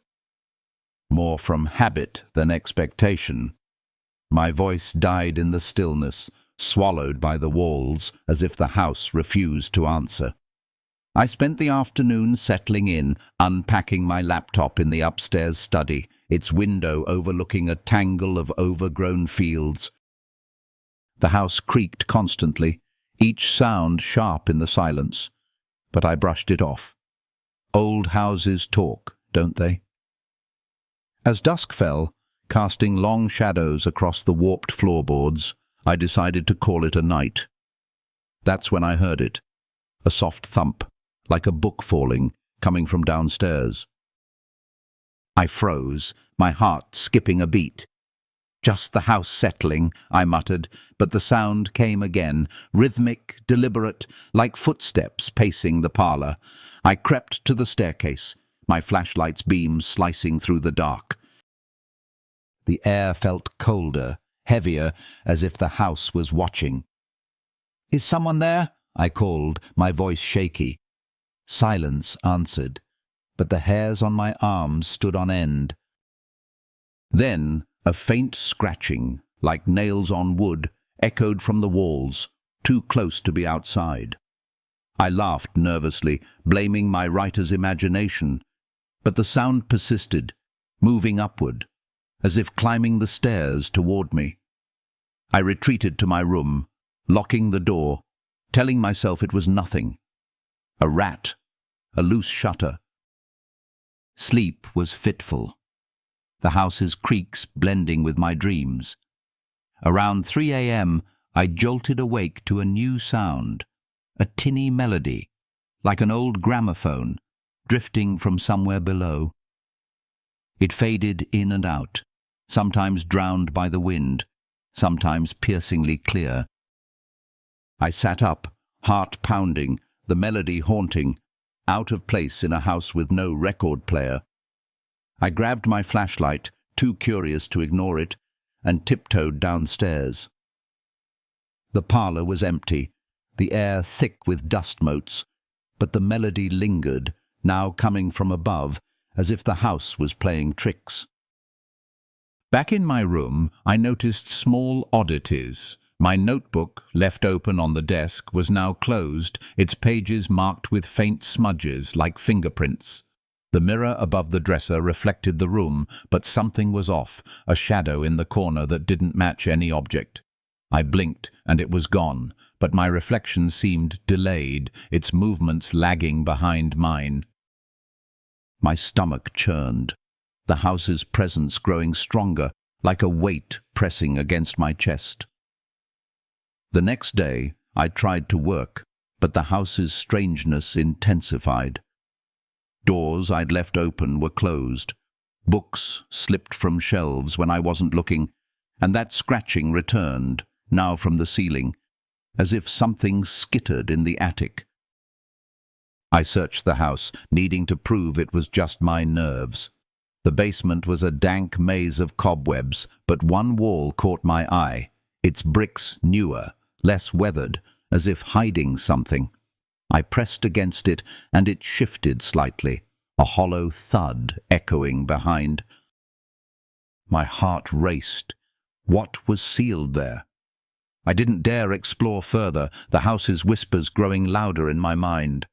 More from habit than expectation. My voice died in the stillness, swallowed by the walls, as if the house refused to answer. I spent the afternoon settling in, unpacking my laptop in the upstairs study, its window overlooking a tangle of overgrown fields. The house creaked constantly, each sound sharp in the silence, but I brushed it off. Old houses talk, don't they? As dusk fell, casting long shadows across the warped floorboards, I decided to call it a night. That's when I heard it, a soft thump, like a book falling, coming from downstairs. I froze, my heart skipping a beat. "Just the house settling," I muttered, but the sound came again, rhythmic, deliberate, like footsteps pacing the parlour. I crept to the staircase, my flashlight's beams slicing through the dark. The air felt colder, heavier, as if the house was watching. "Is someone there?" I called, my voice shaky. Silence answered, but the hairs on my arms stood on end. Then a faint scratching, like nails on wood, echoed from the walls, too close to be outside. I laughed nervously, blaming my writer's imagination, but the sound persisted, moving upward, as if climbing the stairs toward me. I retreated to my room, locking the door, telling myself it was nothing. A rat, a loose shutter. Sleep was fitful, the house's creaks blending with my dreams. Around 3 a.m., I jolted awake to a new sound, a tinny melody, like an old gramophone, drifting from somewhere below. It faded in and out, sometimes drowned by the wind, sometimes piercingly clear. I sat up, heart pounding, the melody haunting, out of place in a house with no record player. I grabbed my flashlight, too curious to ignore it, and tiptoed downstairs. The parlour was empty, the air thick with dust motes, but the melody lingered, now coming from above, as if the house was playing tricks. Back in my room, I noticed small oddities. My notebook, left open on the desk, was now closed, its pages marked with faint smudges like fingerprints. The mirror above the dresser reflected the room, but something was off, a shadow in the corner that didn't match any object. I blinked, and it was gone, but my reflection seemed delayed, its movements lagging behind mine. My stomach churned, the house's presence growing stronger, like a weight pressing against my chest. The next day, I tried to work, but the house's strangeness intensified. Doors I'd left open were closed. Books slipped from shelves when I wasn't looking, and that scratching returned, now from the ceiling, as if something skittered in the attic. I searched the house, needing to prove it was just my nerves. The basement was a dank maze of cobwebs, but one wall caught my eye, its bricks newer, less weathered, as if hiding something. I pressed against it, and it shifted slightly, a hollow thud echoing behind. My heart raced. What was sealed there? I didn't dare explore further, the house's whispers growing louder in my mind.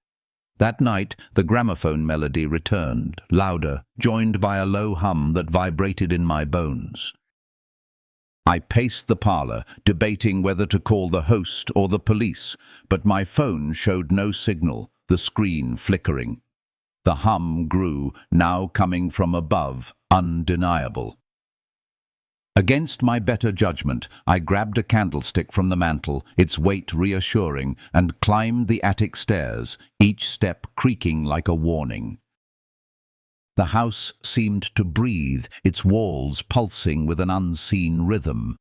That night, the gramophone melody returned, louder, joined by a low hum that vibrated in my bones. I paced the parlour, debating whether to call the host or the police, but my phone showed no signal, the screen flickering. The hum grew, now coming from above, undeniable. Against my better judgment, I grabbed a candlestick from the mantel, its weight reassuring, and climbed the attic stairs, each step creaking like a warning. The house seemed to breathe, its walls pulsing with an unseen rhythm.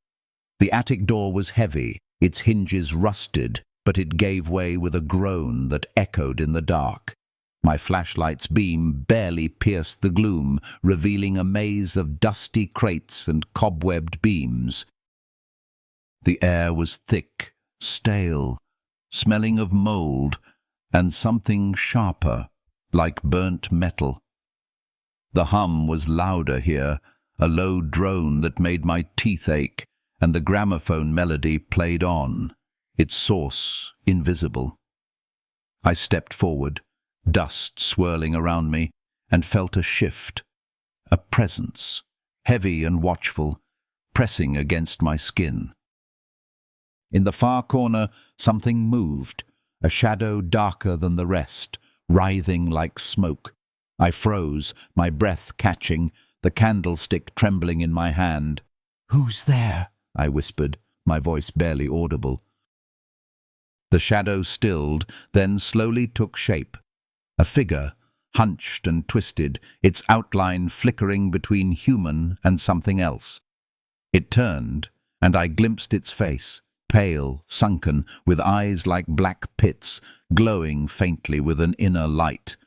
The attic door was heavy, its hinges rusted, but it gave way with a groan that echoed in the dark. My flashlight's beam barely pierced the gloom, revealing a maze of dusty crates and cobwebbed beams. The air was thick, stale, smelling of mold, and something sharper, like burnt metal. The hum was louder here, a low drone that made my teeth ache, and the gramophone melody played on, its source invisible. I stepped forward, dust swirling around me, and felt a shift, a presence, heavy and watchful, pressing against my skin. In the far corner, something moved, a shadow darker than the rest, writhing like smoke. I froze, my breath catching, the candlestick trembling in my hand. "Who's there?" I whispered, my voice barely audible. The shadow stilled, then slowly took shape. A figure, hunched and twisted, its outline flickering between human and something else. It turned, and I glimpsed its face, pale, sunken, with eyes like black pits, glowing faintly with an inner light.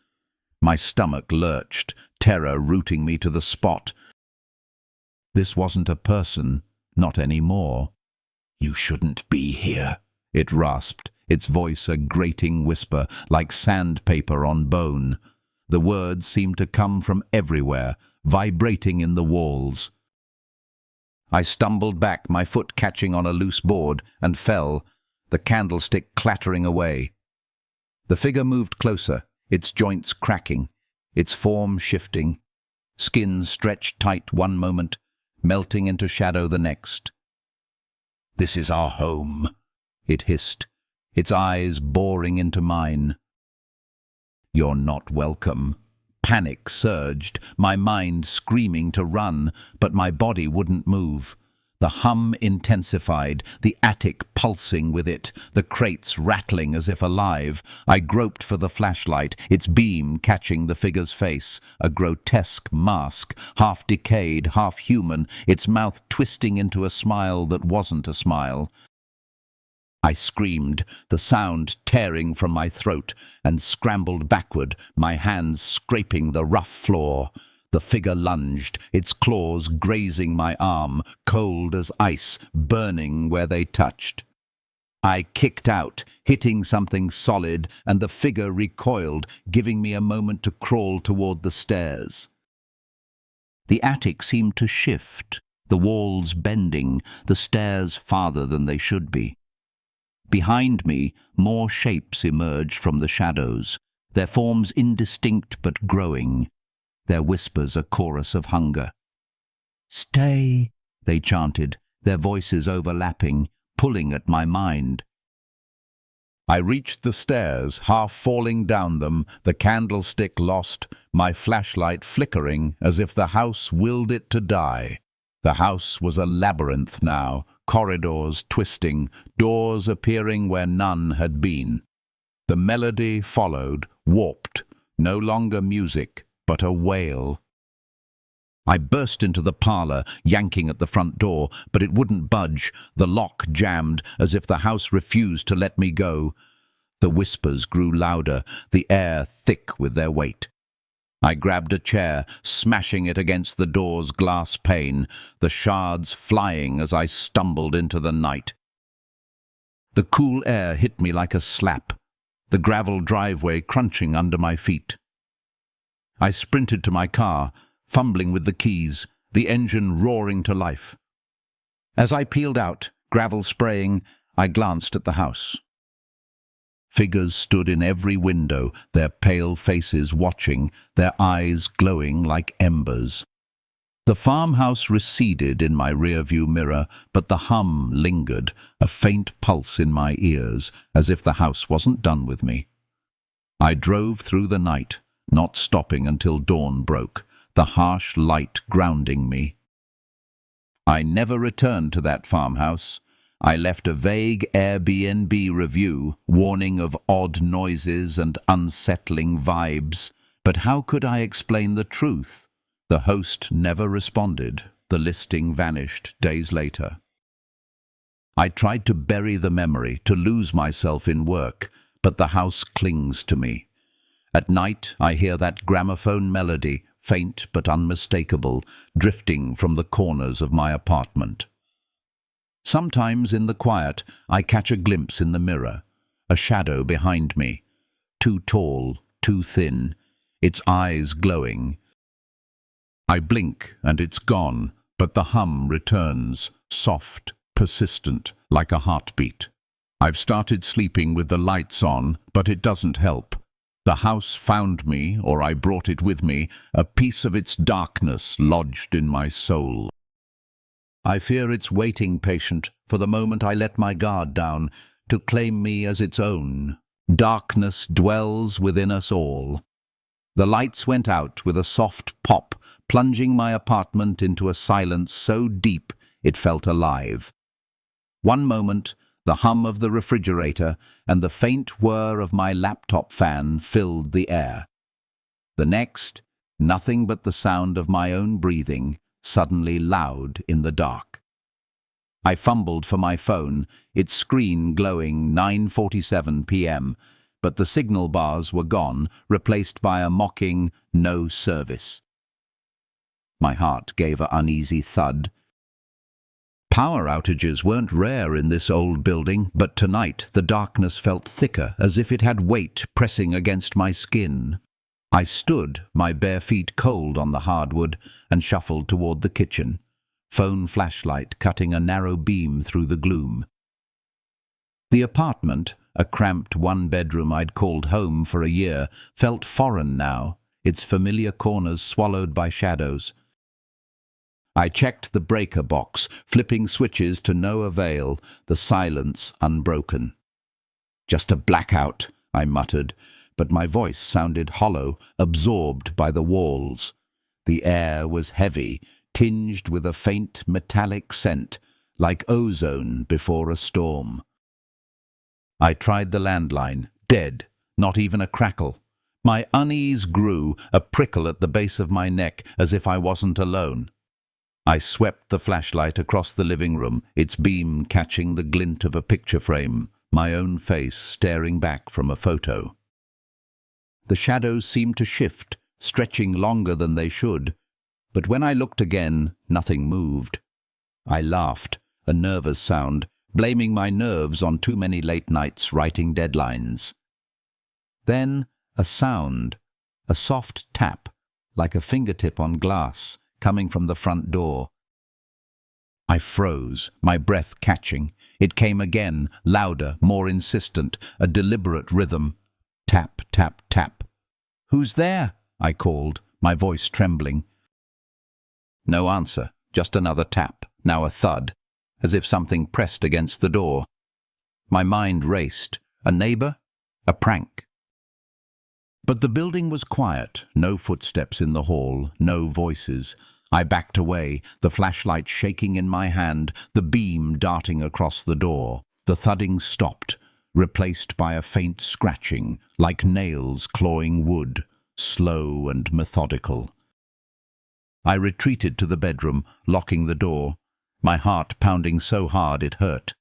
My stomach lurched, terror rooting me to the spot. This wasn't a person, not anymore. "You shouldn't be here," it rasped, its voice a grating whisper, like sandpaper on bone. The words seemed to come from everywhere, vibrating in the walls. I stumbled back, my foot catching on a loose board, and fell, the candlestick clattering away. The figure moved closer, its joints cracking, its form shifting. Skin stretched tight one moment, melting into shadow the next. "This is our home," it hissed, its eyes boring into mine. "You're not welcome." Panic surged, my mind screaming to run, but my body wouldn't move. The hum intensified, the attic pulsing with it, the crates rattling as if alive. I groped for the flashlight, its beam catching the figure's face, a grotesque mask, half decayed, half human, its mouth twisting into a smile that wasn't a smile. I screamed, the sound tearing from my throat, and scrambled backward, my hands scraping the rough floor. The figure lunged, its claws grazing my arm, cold as ice, burning where they touched. I kicked out, hitting something solid, and the figure recoiled, giving me a moment to crawl toward the stairs. The attic seemed to shift, the walls bending, the stairs farther than they should be. Behind me, more shapes emerged from the shadows, their forms indistinct but growing, their whispers a chorus of hunger. "Stay," they chanted, their voices overlapping, pulling at my mind. I reached the stairs, half falling down them, the candlestick lost, my flashlight flickering as if the house willed it to die. The house was a labyrinth now, corridors twisting, doors appearing where none had been. The melody followed, warped, no longer music, but a wail. I burst into the parlour, yanking at the front door, but it wouldn't budge. The lock jammed, as if the house refused to let me go. The whispers grew louder, the air thick with their weight. I grabbed a chair, smashing it against the door's glass pane, the shards flying as I stumbled into the night. The cool air hit me like a slap, the gravel driveway crunching under my feet. I sprinted to my car, fumbling with the keys, the engine roaring to life. As I peeled out, gravel spraying, I glanced at the house. Figures stood in every window, their pale faces watching, their eyes glowing like embers. The farmhouse receded in my rearview mirror, but the hum lingered, a faint pulse in my ears, as if the house wasn't done with me. I drove through the night, not stopping until dawn broke, the harsh light grounding me. I never returned to that farmhouse. I left a vague Airbnb review, warning of odd noises and unsettling vibes. But how could I explain the truth? The host never responded. The listing vanished days later. I tried to bury the memory, to lose myself in work, but the house clings to me. At night I hear that gramophone melody, faint but unmistakable, drifting from the corners of my apartment. Sometimes in the quiet I catch a glimpse in the mirror, a shadow behind me, too tall, too thin, its eyes glowing. I blink and it's gone, but the hum returns, soft, persistent, like a heartbeat. I've started sleeping with the lights on, but it doesn't help. The house found me, or I brought it with me, a piece of its darkness lodged in my soul. I fear it's waiting patient for the moment I let my guard down, to claim me as its own. Darkness dwells within us all. The lights went out with a soft pop, plunging my apartment into a silence so deep it felt alive. One moment, the hum of the refrigerator and the faint whir of my laptop fan filled the air. The next, nothing but the sound of my own breathing, suddenly loud in the dark. I fumbled for my phone, its screen glowing 9:47 p.m., but the signal bars were gone, replaced by a mocking "no service." My heart gave an uneasy thud. Power outages weren't rare in this old building, but tonight the darkness felt thicker, as if it had weight pressing against my skin. I stood, my bare feet cold on the hardwood, and shuffled toward the kitchen, phone flashlight cutting a narrow beam through the gloom. The apartment, a cramped one-bedroom I'd called home for a year, felt foreign now, its familiar corners swallowed by shadows. I checked the breaker box, flipping switches to no avail, the silence unbroken. "Just a blackout," I muttered, but my voice sounded hollow, absorbed by the walls. The air was heavy, tinged with a faint metallic scent, like ozone before a storm. I tried the landline. Dead. Not even a crackle. My unease grew, a prickle at the base of my neck, as if I wasn't alone. I swept the flashlight across the living room, its beam catching the glint of a picture frame, my own face staring back from a photo. The shadows seemed to shift, stretching longer than they should, but when I looked again, nothing moved. I laughed, a nervous sound, blaming my nerves on too many late nights writing deadlines. Then a sound, a soft tap, like a fingertip on glass, coming from the front door. I froze, my breath catching. It came again, louder, more insistent, a deliberate rhythm. Tap, tap, tap. "Who's there?" I called, my voice trembling. No answer, just another tap, now a thud, as if something pressed against the door. My mind raced. A neighbor? A prank? But the building was quiet, no footsteps in the hall, no voices. I backed away, the flashlight shaking in my hand, the beam darting across the door. The thudding stopped, replaced by a faint scratching, like nails clawing wood, slow and methodical. I retreated to the bedroom, locking the door, my heart pounding so hard it hurt.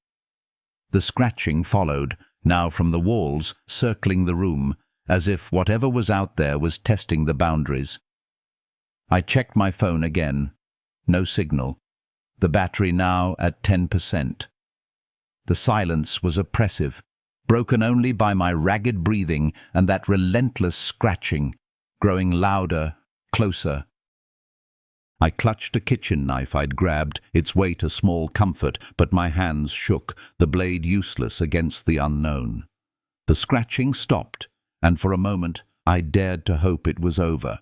The scratching followed, now from the walls, circling the room, as if whatever was out there was testing the boundaries. I checked my phone again. No signal. The battery now at 10%. The silence was oppressive, broken only by my ragged breathing and that relentless scratching, growing louder, closer. I clutched a kitchen knife I'd grabbed, its weight a small comfort, but my hands shook, the blade useless against the unknown. The scratching stopped, and for a moment I dared to hope it was over.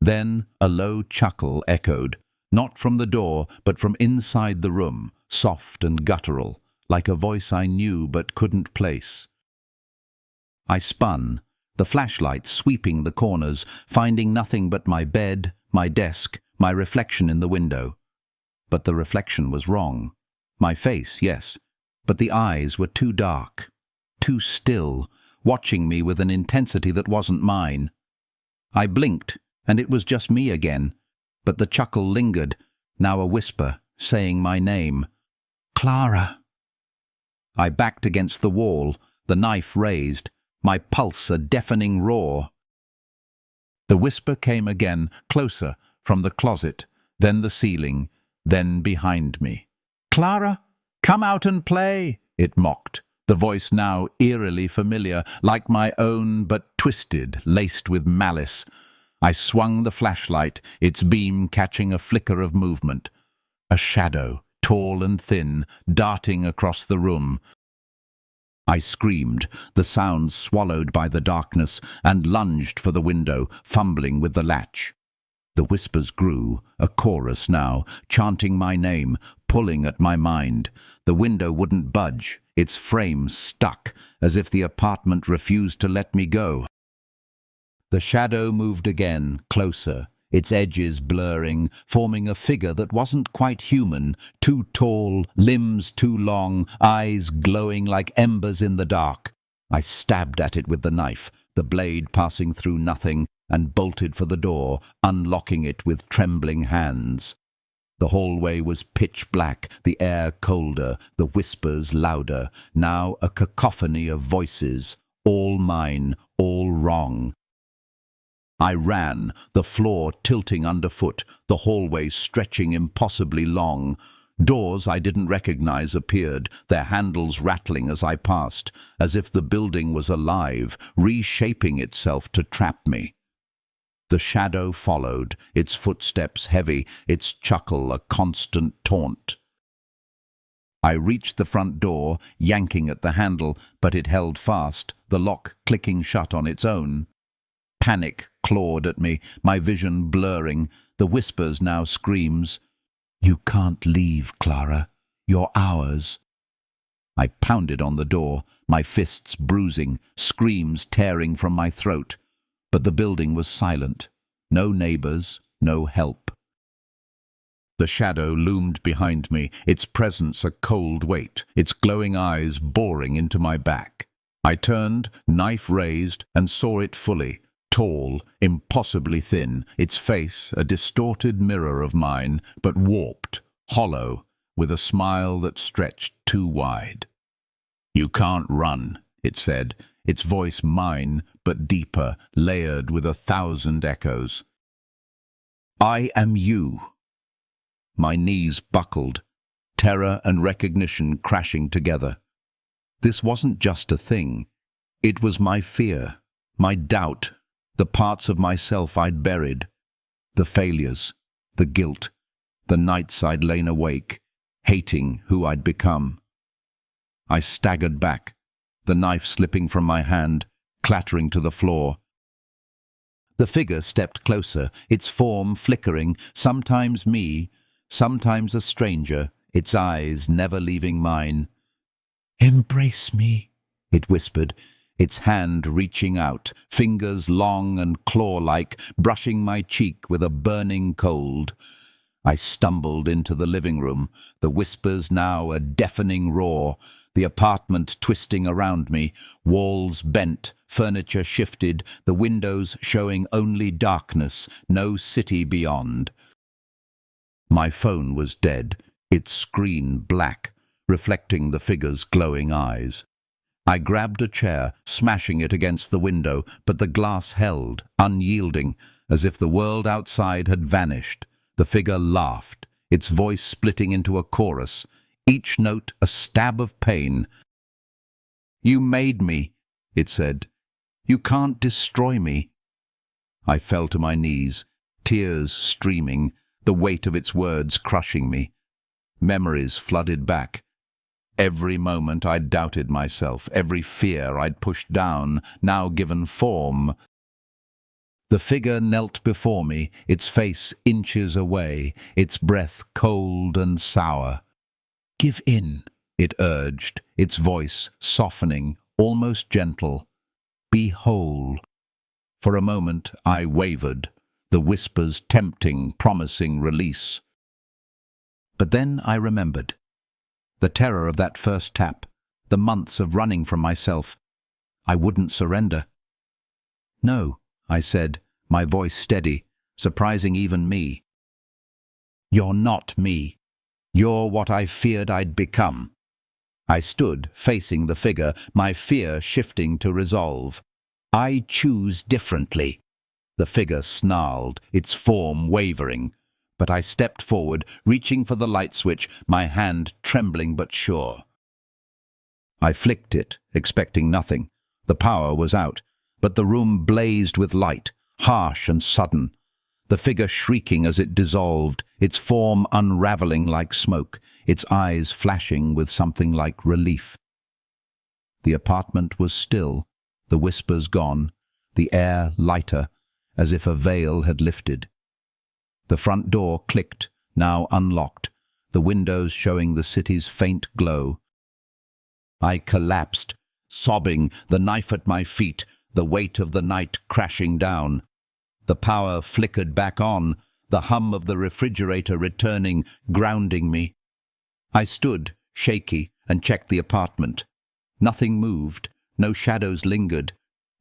Then a low chuckle echoed, not from the door, but from inside the room, soft and guttural, like a voice I knew but couldn't place. I spun, the flashlight sweeping the corners, finding nothing but my bed, my desk, my reflection in the window. But the reflection was wrong. My face, yes, but the eyes were too dark, too still, watching me with an intensity that wasn't mine. I blinked, and it was just me again, but the chuckle lingered, now a whisper, saying my name. Clara. I backed against the wall, the knife raised, my pulse a deafening roar. The whisper came again, closer, from the closet, then the ceiling, then behind me. Clara, come out and play, it mocked, the voice now eerily familiar, like my own but twisted, laced with malice. I swung the flashlight, its beam catching a flicker of movement. A shadow, tall and thin, darting across the room. I screamed, the sound swallowed by the darkness, and lunged for the window, fumbling with the latch. The whispers grew, a chorus now, chanting my name, pulling at my mind. The window wouldn't budge, its frame stuck, as if the apartment refused to let me go. The shadow moved again, closer, its edges blurring, forming a figure that wasn't quite human, too tall, limbs too long, eyes glowing like embers in the dark. I stabbed at it with the knife, the blade passing through nothing, and bolted for the door, unlocking it with trembling hands. The hallway was pitch black, the air colder, the whispers louder, now a cacophony of voices, all mine, all wrong. I ran, the floor tilting underfoot, the hallway stretching impossibly long. Doors I didn't recognize appeared, their handles rattling as I passed, as if the building was alive, reshaping itself to trap me. The shadow followed, its footsteps heavy, its chuckle a constant taunt. I reached the front door, yanking at the handle, but it held fast, the lock clicking shut on its own. Panic clawed at me, my vision blurring, the whispers now screams. You can't leave, Clara. You're ours. I pounded on the door, my fists bruising, screams tearing from my throat. But the building was silent. No neighbors, no help. The shadow loomed behind me, its presence a cold weight, its glowing eyes boring into my back. I turned, knife raised, and saw it fully. Tall, impossibly thin, its face a distorted mirror of mine, but warped, hollow, with a smile that stretched too wide. You can't run, it said, its voice mine, but deeper, layered with 1,000 echoes. I am you. My knees buckled, terror and recognition crashing together. This wasn't just a thing. It was my fear, my doubt, the parts of myself I'd buried, the failures, the guilt, the nights I'd lain awake, hating who I'd become. I staggered back, the knife slipping from my hand, clattering to the floor. The figure stepped closer, its form flickering, sometimes me, sometimes a stranger, its eyes never leaving mine. Embrace me, it whispered, its hand reaching out, fingers long and claw-like, brushing my cheek with a burning cold. I stumbled into the living room, the whispers now a deafening roar, the apartment twisting around me, walls bent, furniture shifted, the windows showing only darkness, no city beyond. My phone was dead, its screen black, reflecting the figure's glowing eyes. I grabbed a chair, smashing it against the window, but the glass held, unyielding, as if the world outside had vanished. The figure laughed, its voice splitting into a chorus, each note a stab of pain. "You made me," it said. "You can't destroy me." I fell to my knees, tears streaming, the weight of its words crushing me. Memories flooded back. Every moment I'd doubted myself, every fear I'd pushed down, now given form. The figure knelt before me, its face inches away, its breath cold and sour. "Give in," it urged, its voice softening, almost gentle. "Be whole." For a moment I wavered, the whispers tempting, promising release. But then I remembered. The terror of that first tap, the months of running from myself. I wouldn't surrender. "No," I said, my voice steady, surprising even me. "You're not me. You're what I feared I'd become." I stood, facing the figure, my fear shifting to resolve. "I choose differently." The figure snarled, its form wavering. But I stepped forward, reaching for the light switch, my hand trembling but sure. I flicked it, expecting nothing. The power was out, but the room blazed with light, harsh and sudden. The figure shrieking as it dissolved, its form unraveling like smoke, its eyes flashing with something like relief. The apartment was still, the whispers gone, the air lighter, as if a veil had lifted. The front door clicked, now unlocked, the windows showing the city's faint glow. I collapsed, sobbing, the knife at my feet, the weight of the night crashing down. The power flickered back on, the hum of the refrigerator returning, grounding me. I stood, shaky, and checked the apartment. Nothing moved, no shadows lingered,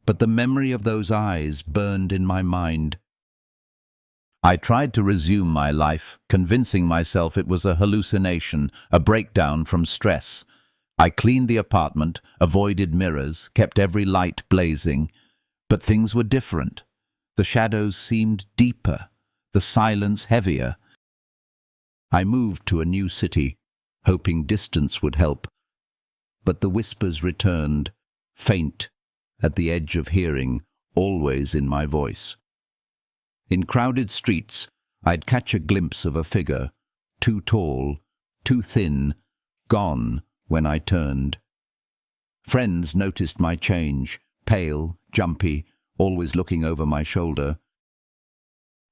but the memory of those eyes burned in my mind. I tried to resume my life, convincing myself it was a hallucination, a breakdown from stress. I cleaned the apartment, avoided mirrors, kept every light blazing. But things were different. The shadows seemed deeper, the silence heavier. I moved to a new city, hoping distance would help. But the whispers returned, faint, at the edge of hearing, always in my voice. In crowded streets, I'd catch a glimpse of a figure, too tall, too thin, gone when I turned. Friends noticed my change, pale, jumpy, always looking over my shoulder.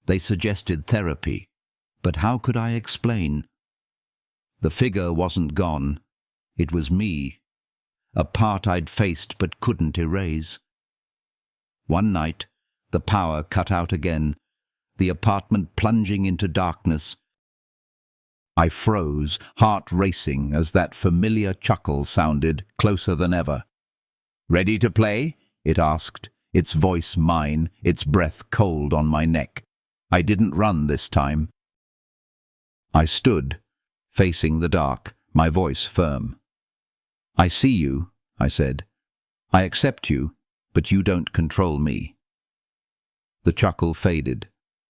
They suggested therapy, but how could I explain? The figure wasn't gone. It was me, a part I'd faced but couldn't erase. One night, the power cut out again, the apartment plunging into darkness. I froze, heart racing, as that familiar chuckle sounded, closer than ever. "Ready to play?" it asked, its voice mine, its breath cold on my neck. I didn't run this time. I stood, facing the dark, my voice firm. "I see you," I said. "I accept you, but you don't control me." The chuckle faded,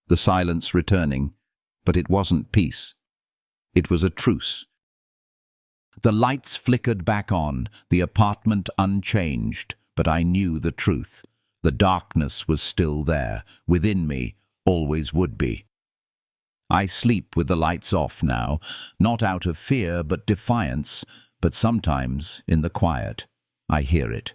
the silence returning, but it wasn't peace. It was a truce. The lights flickered back on, the apartment unchanged, but I knew the truth. The darkness was still there, within me, always would be. I sleep with the lights off now, not out of fear but defiance, but sometimes, in the quiet, I hear it.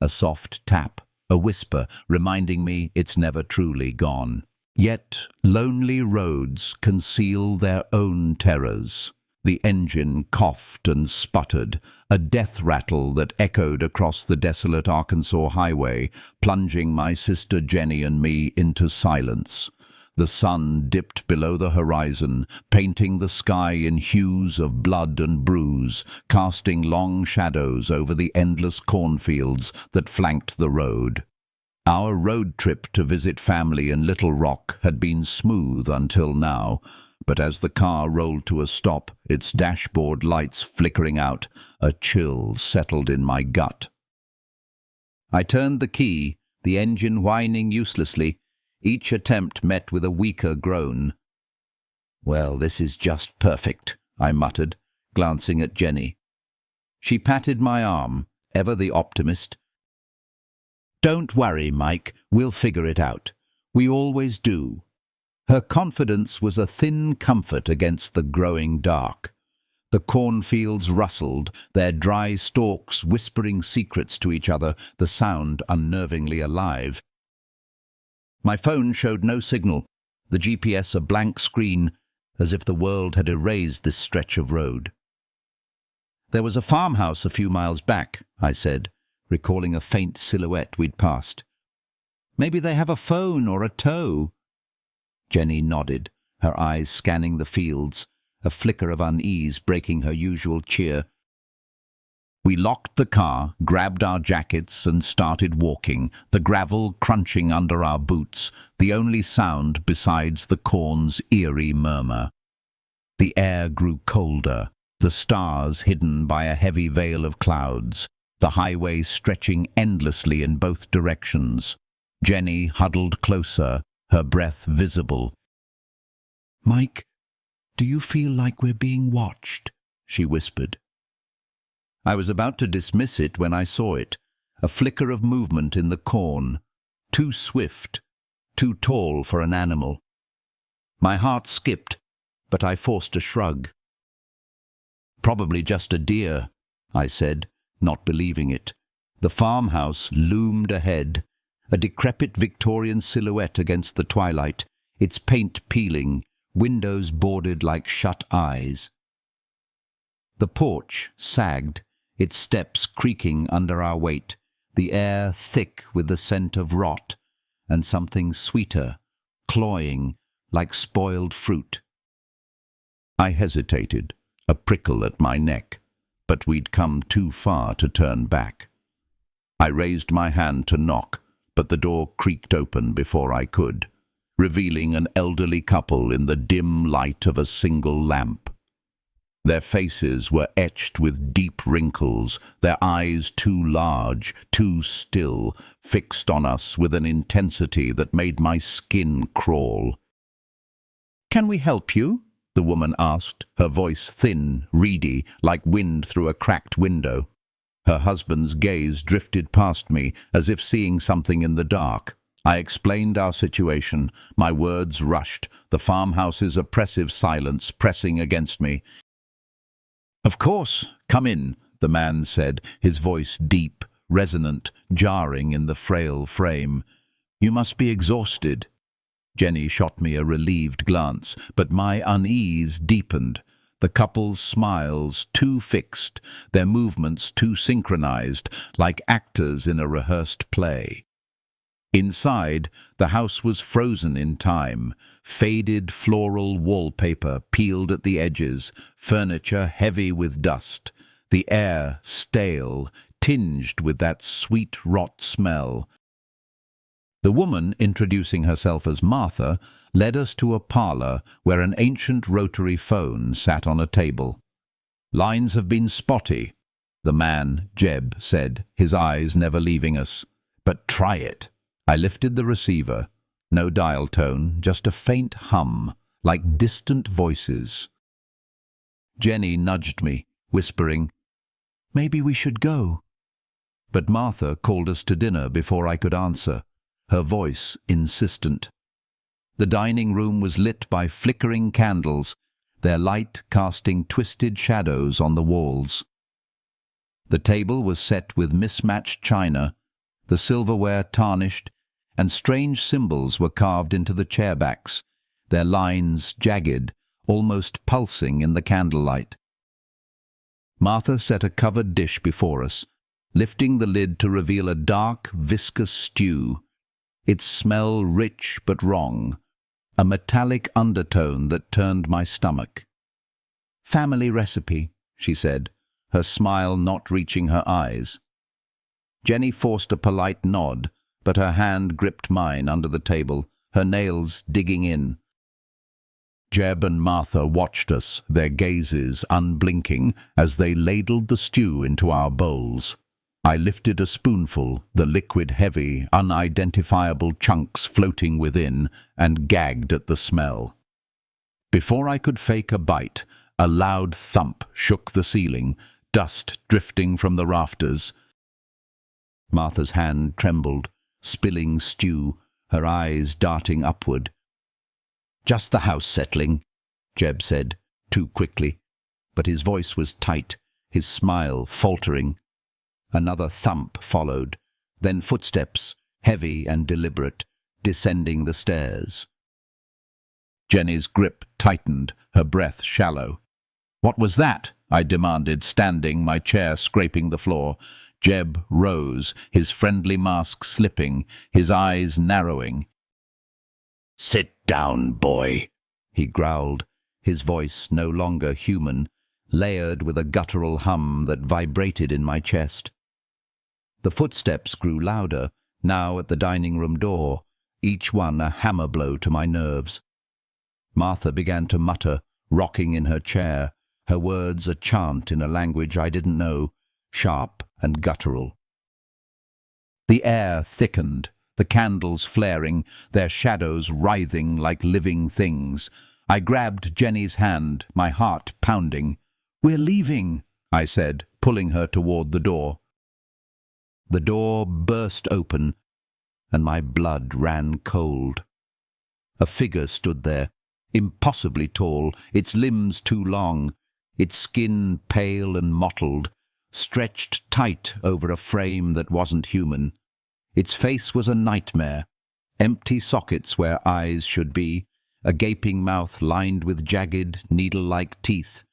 A soft tap, a whisper, reminding me it's never truly gone. Yet lonely roads conceal their own terrors. The engine coughed and sputtered, a death rattle that echoed across the desolate Arkansas highway, plunging my sister Jenny and me into silence. The sun dipped below the horizon, painting the sky in hues of blood and bruise, casting long shadows over the endless cornfields that flanked the road. Our road trip to visit family in Little Rock had been smooth until now, but as the car rolled to a stop, its dashboard lights flickering out, a chill settled in my gut. I turned the key, the engine whining uselessly, each attempt met with a weaker groan. "Well, this is just perfect," I muttered, glancing at Jenny. She patted my arm, ever the optimist. "Don't worry, Mike, we'll figure it out. We always do." Her confidence was a thin comfort against the growing dark. The cornfields rustled, their dry stalks whispering secrets to each other, the sound unnervingly alive. My phone showed no signal, the GPS a blank screen, as if the world had erased this stretch of road. "There was a farmhouse a few miles back," I said, recalling a faint silhouette we'd passed. "Maybe they have a phone or a tow." Jenny nodded, her eyes scanning the fields, a flicker of unease breaking her usual cheer. We locked the car, grabbed our jackets and started walking, the gravel crunching under our boots, the only sound besides the corn's eerie murmur. The air grew colder, the stars hidden by a heavy veil of clouds, the highway stretching endlessly in both directions. Jenny huddled closer, her breath visible. "Mike, do you feel like we're being watched?" she whispered. I was about to dismiss it when I saw it, a flicker of movement in the corn, too swift, too tall for an animal. My heart skipped, but I forced a shrug. "Probably just a deer," I said, not believing it. The farmhouse loomed ahead, a decrepit Victorian silhouette against the twilight, its paint peeling, windows boarded like shut eyes. The porch sagged, its steps creaking under our weight, the air thick with the scent of rot, and something sweeter, cloying, like spoiled fruit. I hesitated, a prickle at my neck, but we'd come too far to turn back. I raised my hand to knock, but the door creaked open before I could, revealing an elderly couple in the dim light of a single lamp. Their faces were etched with deep wrinkles, their eyes too large, too still, fixed on us with an intensity that made my skin crawl. "Can we help you?" the woman asked, her voice thin, reedy, like wind through a cracked window. Her husband's gaze drifted past me, as if seeing something in the dark. I explained our situation. My words rushed, the farmhouse's oppressive silence pressing against me. "Of course, come in," the man said, his voice deep, resonant, jarring in the frail frame. "You must be exhausted." Jenny shot me a relieved glance, but my unease deepened. The couple's smiles too fixed, their movements too synchronized, like actors in a rehearsed play. Inside, the house was frozen in time, faded floral wallpaper peeled at the edges, furniture heavy with dust, the air stale, tinged with that sweet rot smell. The woman, introducing herself as Martha, led us to a parlour where an ancient rotary phone sat on a table. "Lines have been spotty," the man, Jeb, said, his eyes never leaving us. "But try it." I lifted the receiver. No dial tone, just a faint hum, like distant voices. Jenny nudged me, whispering, "Maybe we should go." But Martha called us to dinner before I could answer, her voice insistent. The dining room was lit by flickering candles, their light casting twisted shadows on the walls. The table was set with mismatched china, the silverware tarnished, and strange symbols were carved into the chairbacks, their lines jagged, almost pulsing in the candlelight. Martha set a covered dish before us, lifting the lid to reveal a dark, viscous stew, its smell rich but wrong, a metallic undertone that turned my stomach. "Family recipe," she said, her smile not reaching her eyes. Jenny forced a polite nod, but her hand gripped mine under the table, her nails digging in. Jeb and Martha watched us, their gazes unblinking, as they ladled the stew into our bowls. I lifted a spoonful, the liquid heavy, unidentifiable chunks floating within, and gagged at the smell. Before I could fake a bite, a loud thump shook the ceiling, dust drifting from the rafters. Martha's hand trembled, spilling stew, her eyes darting upward. "Just the house settling," Jeb said, too quickly, but his voice was tight, his smile faltering. Another thump followed, then footsteps, heavy and deliberate, descending the stairs. Jenny's grip tightened, her breath shallow. "What was that?" I demanded, standing, my chair scraping the floor. Jeb rose, his friendly mask slipping, his eyes narrowing. "Sit down, boy," he growled, his voice no longer human, layered with a guttural hum that vibrated in my chest. The footsteps grew louder, now at the dining-room door, each one a hammer blow to my nerves. Martha began to mutter, rocking in her chair, her words a chant in a language I didn't know, sharp and guttural. The air thickened, the candles flaring, their shadows writhing like living things. I grabbed Jenny's hand, my heart pounding. "We're leaving," I said, pulling her toward the door. The door burst open, and my blood ran cold. A figure stood there, impossibly tall, its limbs too long, its skin pale and mottled, stretched tight over a frame that wasn't human. Its face was a nightmare, empty sockets where eyes should be, a gaping mouth lined with jagged, needle-like teeth.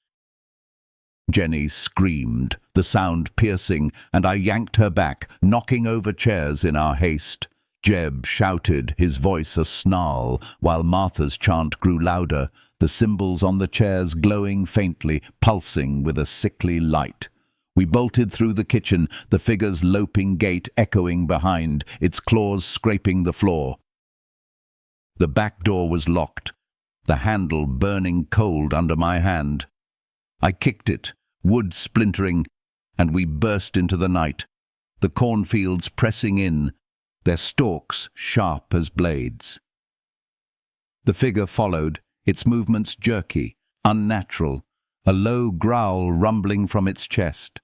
Jenny screamed, the sound piercing, and I yanked her back, knocking over chairs in our haste. Jeb shouted, his voice a snarl, while Martha's chant grew louder, the symbols on the chairs glowing faintly, pulsing with a sickly light. We bolted through the kitchen, the figure's loping gait echoing behind, its claws scraping the floor. The back door was locked, the handle burning cold under my hand. I kicked it, wood splintering, and we burst into the night, the cornfields pressing in, their stalks sharp as blades. The figure followed, its movements jerky, unnatural, a low growl rumbling from its chest.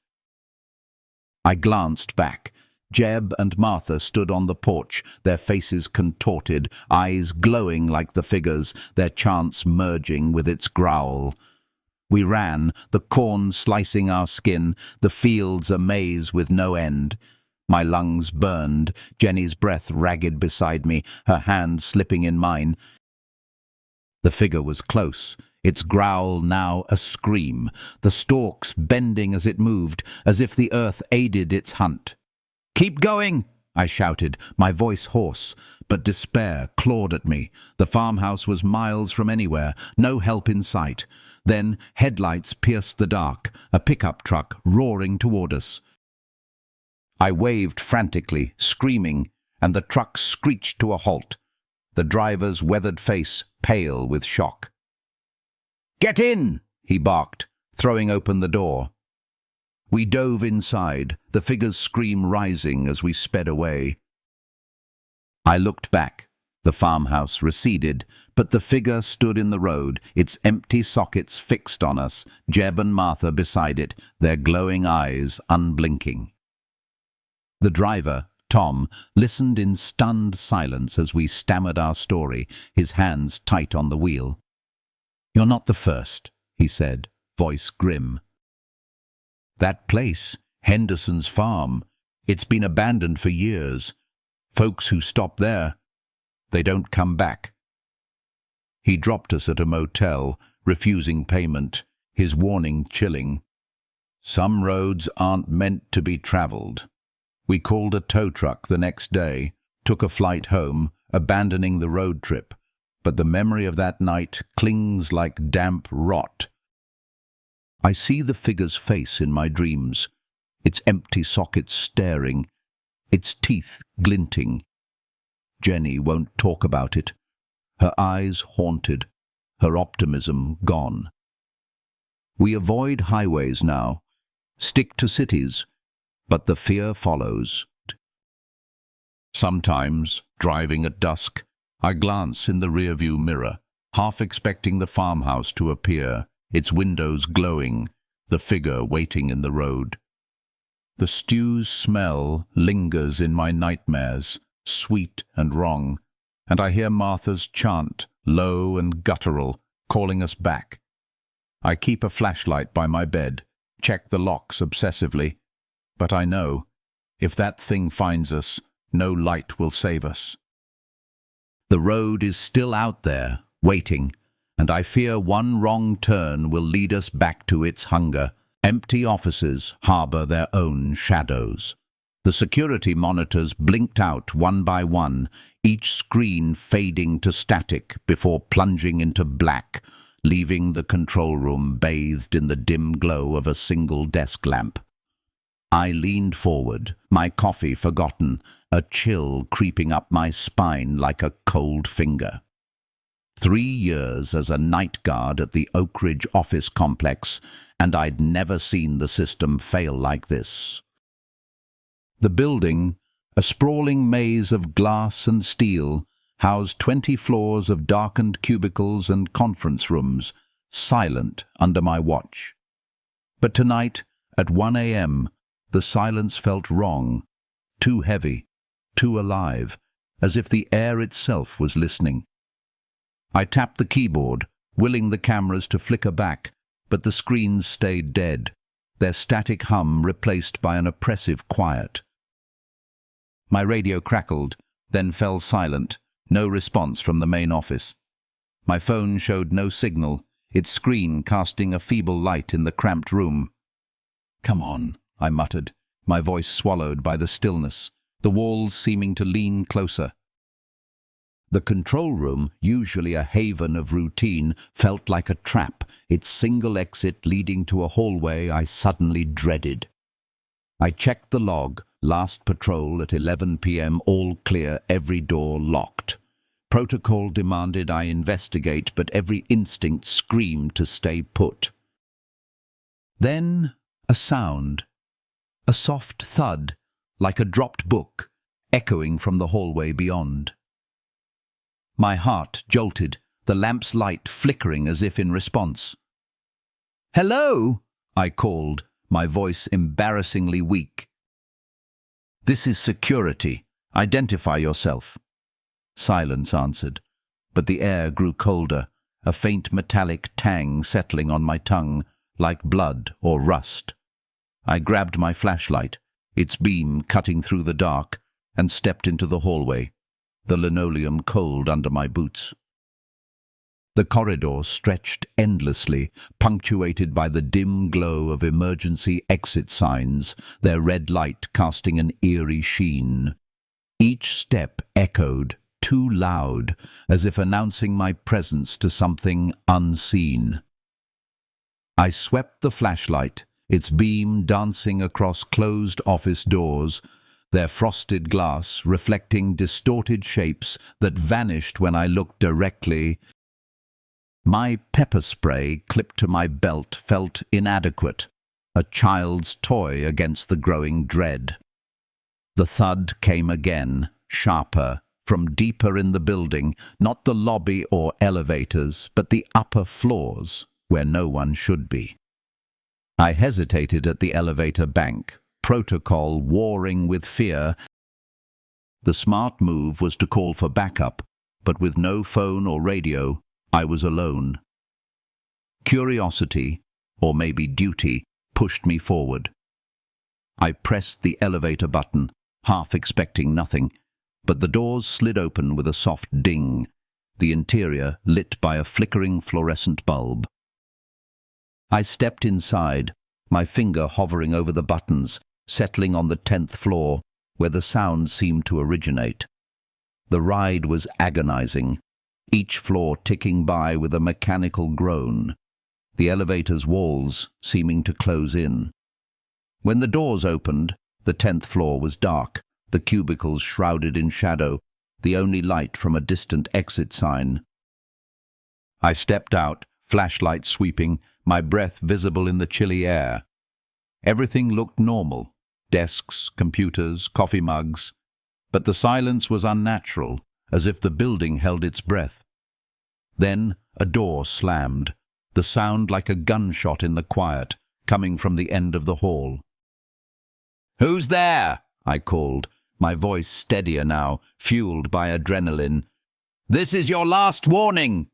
I glanced back. Jeb and Martha stood on the porch, their faces contorted, eyes glowing like the figure's, their chants merging with its growl. We ran, the corn slicing our skin, the fields a maze with no end. My lungs burned, Jenny's breath ragged beside me, her hand slipping in mine. The figure was close, its growl now a scream, the stalks bending as it moved, as if the earth aided its hunt. "Keep going!" I shouted, my voice hoarse, but despair clawed at me. The farmhouse was miles from anywhere, no help in sight. Then headlights pierced the dark, a pickup truck roaring toward us. I waved frantically, screaming, and the truck screeched to a halt, the driver's weathered face pale with shock. "Get in!" he barked, throwing open the door. We dove inside, the figure's scream rising as we sped away. I looked back. The farmhouse receded, but the figure stood in the road, its empty sockets fixed on us, Jeb and Martha beside it, their glowing eyes unblinking. The driver, Tom, listened in stunned silence as we stammered our story, his hands tight on the wheel. "You're not the first," he said, voice grim. "That place, Henderson's farm, it's been abandoned for years. Folks who stop there, they don't come back." He dropped us at a motel, refusing payment, his warning chilling. "Some roads aren't meant to be traveled." We called a tow truck the next day, took a flight home, abandoning the road trip, but the memory of that night clings like damp rot. I see the figure's face in my dreams, its empty sockets staring, its teeth glinting. Jenny won't talk about it, her eyes haunted, her optimism gone. We avoid highways now, stick to cities, but the fear follows. Sometimes, driving at dusk, I glance in the rearview mirror, half expecting the farmhouse to appear, its windows glowing, the figure waiting in the road. The stew's smell lingers in my nightmares, sweet and wrong, and I hear Martha's chant, low and guttural, calling us back. I keep a flashlight by my bed, check the locks obsessively, but I know, if that thing finds us, no light will save us. The road is still out there, waiting, and I fear one wrong turn will lead us back to its hunger. Empty offices harbor their own shadows. The security monitors blinked out one by one, each screen fading to static before plunging into black, leaving the control room bathed in the dim glow of a single desk lamp. I leaned forward, my coffee forgotten, a chill creeping up my spine like a cold finger. 3 years as a night guard at the Oak Ridge office complex, and I'd never seen the system fail like this. The building, a sprawling maze of glass and steel, housed 20 floors of darkened cubicles and conference rooms, silent under my watch. But tonight, at 1 a.m., the silence felt wrong, too heavy, too alive, as if the air itself was listening. I tapped the keyboard, willing the cameras to flicker back, but the screens stayed dead, their static hum replaced by an oppressive quiet. My radio crackled, then fell silent, no response from the main office. My phone showed no signal, its screen casting a feeble light in the cramped room. "Come on," I muttered, my voice swallowed by the stillness, the walls seeming to lean closer. The control room, usually a haven of routine, felt like a trap, its single exit leading to a hallway I suddenly dreaded. I checked the log, last patrol at 11 p.m, all clear, every door locked. Protocol demanded I investigate, but every instinct screamed to stay put. Then a sound, a soft thud, like a dropped book, echoing from the hallway beyond. My heart jolted, the lamp's light flickering as if in response. "Hello!" I called, my voice embarrassingly weak. "This is security. Identify yourself." Silence answered, but the air grew colder, a faint metallic tang settling on my tongue, like blood or rust. I grabbed my flashlight, its beam cutting through the dark, and stepped into the hallway, the linoleum cold under my boots. The corridor stretched endlessly, punctuated by the dim glow of emergency exit signs, their red light casting an eerie sheen. Each step echoed, too loud, as if announcing my presence to something unseen. I swept the flashlight, its beam dancing across closed office doors, their frosted glass reflecting distorted shapes that vanished when I looked directly. My pepper spray clipped to my belt felt inadequate, a child's toy against the growing dread. The thud came again, sharper, from deeper in the building, not the lobby or elevators, but the upper floors, where no one should be. I hesitated at the elevator bank, protocol warring with fear. The smart move was to call for backup, but with no phone or radio, I was alone. Curiosity, or maybe duty, pushed me forward. I pressed the elevator button, half expecting nothing, but the doors slid open with a soft ding, the interior lit by a flickering fluorescent bulb. I stepped inside, my finger hovering over the buttons, settling on the 10th floor, where the sound seemed to originate. The ride was agonizing, each floor ticking by with a mechanical groan, the elevator's walls seeming to close in. When the doors opened, the 10th floor was dark, the cubicles shrouded in shadow, the only light from a distant exit sign. I stepped out, flashlight sweeping, my breath visible in the chilly air. Everything looked normal. desks, computers, coffee mugs. But the silence was unnatural, as if the building held its breath. Then a door slammed, the sound like a gunshot in the quiet, coming from the end of the hall. "Who's there?" I called, my voice steadier now, fueled by adrenaline. "This is your last warning!"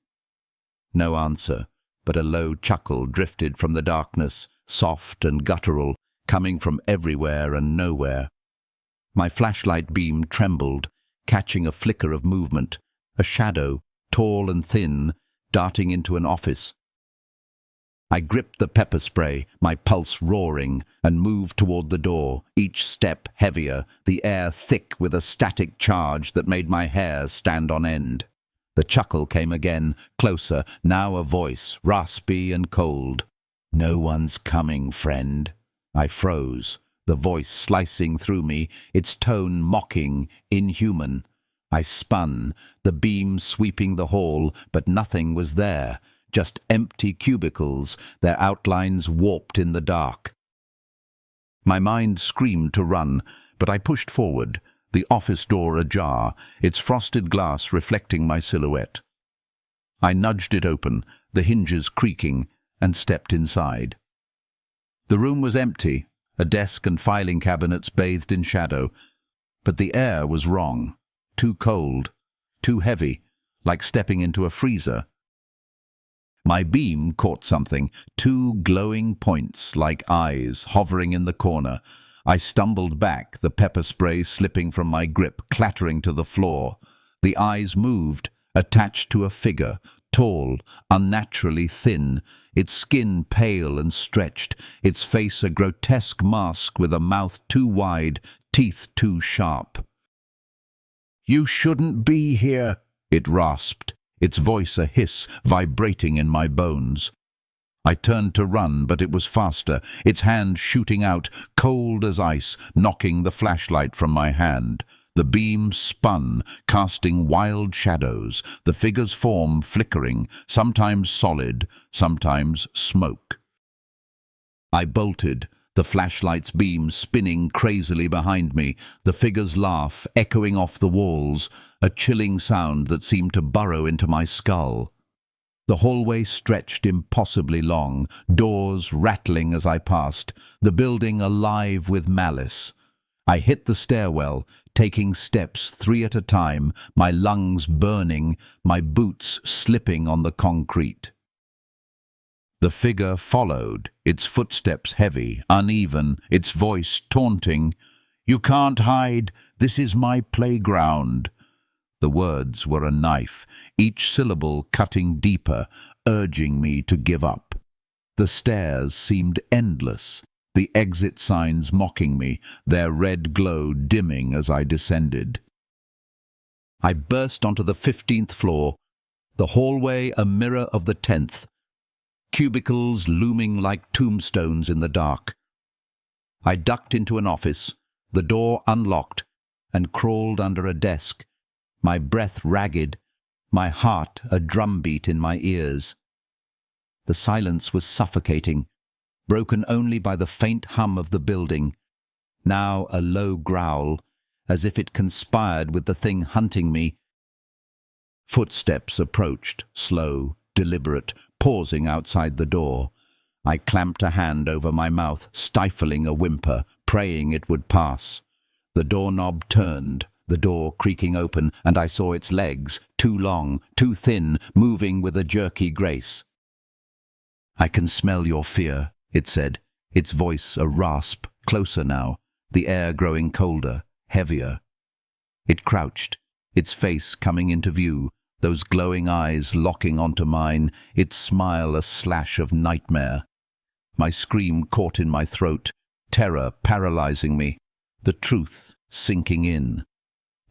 No answer, but a low chuckle drifted from the darkness, soft and guttural, coming from everywhere and nowhere. My flashlight beam trembled, catching a flicker of movement, a shadow, tall and thin, darting into an office. I gripped the pepper spray, my pulse roaring, and moved toward the door, each step heavier, the air thick with a static charge that made my hair stand on end. The chuckle came again, closer, now a voice, raspy and cold. "No one's coming, friend." I froze, the voice slicing through me, its tone mocking, inhuman. I spun, the beam sweeping the hall, but nothing was there. Just empty cubicles, their outlines warped in the dark. My mind screamed to run, but I pushed forward, the office door ajar, its frosted glass reflecting my silhouette. I nudged it open, the hinges creaking, and stepped inside. The room was empty, a desk and filing cabinets bathed in shadow, but the air was wrong, too cold, too heavy, like stepping into a freezer. My beam caught something, two glowing points like eyes hovering in the corner. I stumbled back, the pepper spray slipping from my grip, clattering to the floor. The eyes moved, attached to a figure, tall, unnaturally thin, its skin pale and stretched, its face a grotesque mask with a mouth too wide, teeth too sharp. "You shouldn't be here," it rasped, its voice a hiss vibrating in my bones. I turned to run, but it was faster, its hand shooting out, cold as ice, knocking the flashlight from my hand. The beam spun, casting wild shadows, the figure's form flickering, sometimes solid, sometimes smoke. I bolted, the flashlight's beam spinning crazily behind me, the figure's laugh echoing off the walls, a chilling sound that seemed to burrow into my skull. The hallway stretched impossibly long, doors rattling as I passed, the building alive with malice. I hit the stairwell, taking steps 3 at a time, my lungs burning, my boots slipping on the concrete. The figure followed, its footsteps heavy, uneven, its voice taunting. "You can't hide, this is my playground." The words were a knife, each syllable cutting deeper, urging me to give up. The stairs seemed endless, the exit signs mocking me, their red glow dimming as I descended. I burst onto the 15th floor, the hallway a mirror of the 10th, cubicles looming like tombstones in the dark. I ducked into an office, the door unlocked, and crawled under a desk, my breath ragged, my heart a drumbeat in my ears. The silence was suffocating, broken only by the faint hum of the building, now a low growl, as if it conspired with the thing hunting me. Footsteps approached, slow, deliberate, pausing outside the door. I clamped a hand over my mouth, stifling a whimper, praying it would pass. The doorknob turned, the door creaking open, and I saw its legs, too long, too thin, moving with a jerky grace. "I can smell your fear," it said, its voice a rasp, closer now, the air growing colder, heavier. It crouched, its face coming into view, those glowing eyes locking onto mine, its smile a slash of nightmare. My scream caught in my throat, terror paralyzing me, the truth sinking in.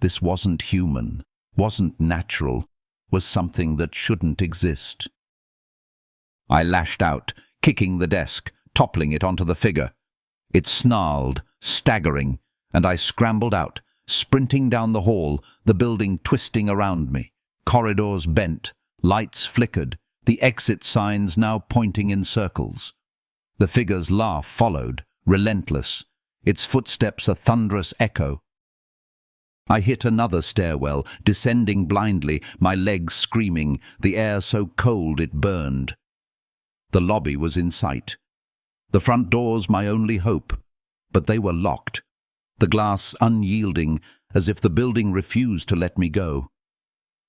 This wasn't human, wasn't natural, was something that shouldn't exist. I lashed out, kicking the desk, toppling it onto the figure. It snarled, staggering, and I scrambled out, sprinting down the hall, the building twisting around me. Corridors bent, lights flickered, the exit signs now pointing in circles. The figure's laugh followed, relentless, its footsteps a thunderous echo. I hit another stairwell, descending blindly, my legs screaming, the air so cold it burned. The lobby was in sight. The front doors my only hope, but they were locked, the glass unyielding, as if the building refused to let me go.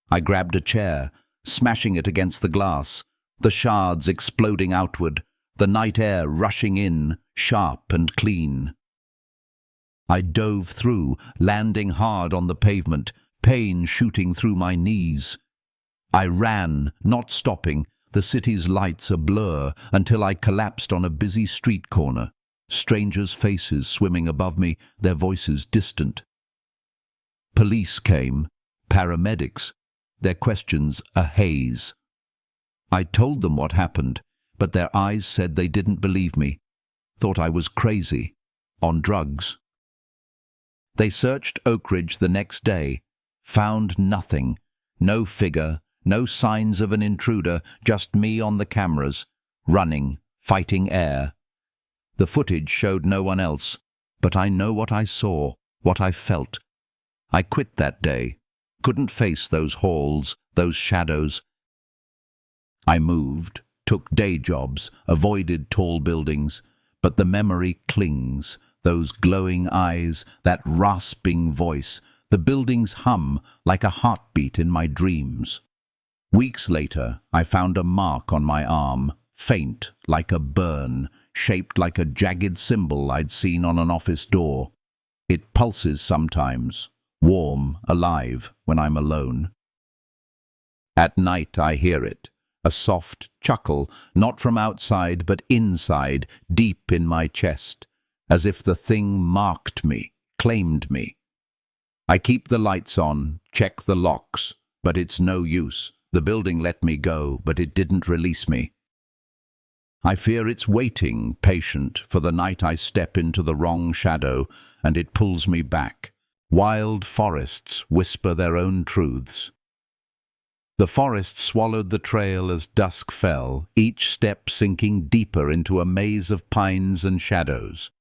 I grabbed a chair, smashing it against the glass, the shards exploding outward, the night air rushing in, sharp and clean. I dove through, landing hard on the pavement, pain shooting through my knees. I ran, not stopping, the city's lights a blur, until I collapsed on a busy street corner, strangers' faces swimming above me, their voices distant. Police came, paramedics, their questions a haze. I told them what happened, but their eyes said they didn't believe me, thought I was crazy, on drugs. They searched Oak Ridge the next day, found nothing, no figure, no signs of an intruder, just me on the cameras, running, fighting air. The footage showed no one else, but I know what I saw, what I felt. I quit that day, couldn't face those halls, those shadows. I moved, took day jobs, avoided tall buildings, but the memory clings, those glowing eyes, that rasping voice, the building's hum like a heartbeat in my dreams. Weeks later, I found a mark on my arm, faint like a burn, shaped like a jagged symbol I'd seen on an office door. It pulses sometimes, warm, alive, when I'm alone. At night I hear it, a soft chuckle, not from outside but inside, deep in my chest, as if the thing marked me, claimed me. I keep the lights on, check the locks, but it's no use. The building let me go, but it didn't release me. I fear it's waiting, patient, for the night I step into the wrong shadow, and it pulls me back. Wild forests whisper their own truths. The forest swallowed the trail as dusk fell, each step sinking deeper into a maze of pines and shadows.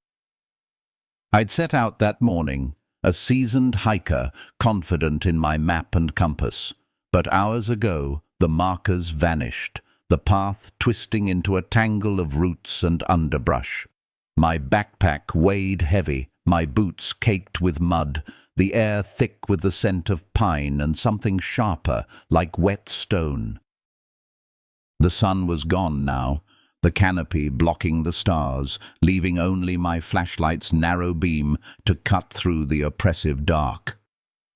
I'd set out that morning, a seasoned hiker, confident in my map and compass. But hours ago, the markers vanished, the path twisting into a tangle of roots and underbrush. My backpack weighed heavy, my boots caked with mud, the air thick with the scent of pine and something sharper, like wet stone. The sun was gone now, the canopy blocking the stars, leaving only my flashlight's narrow beam to cut through the oppressive dark.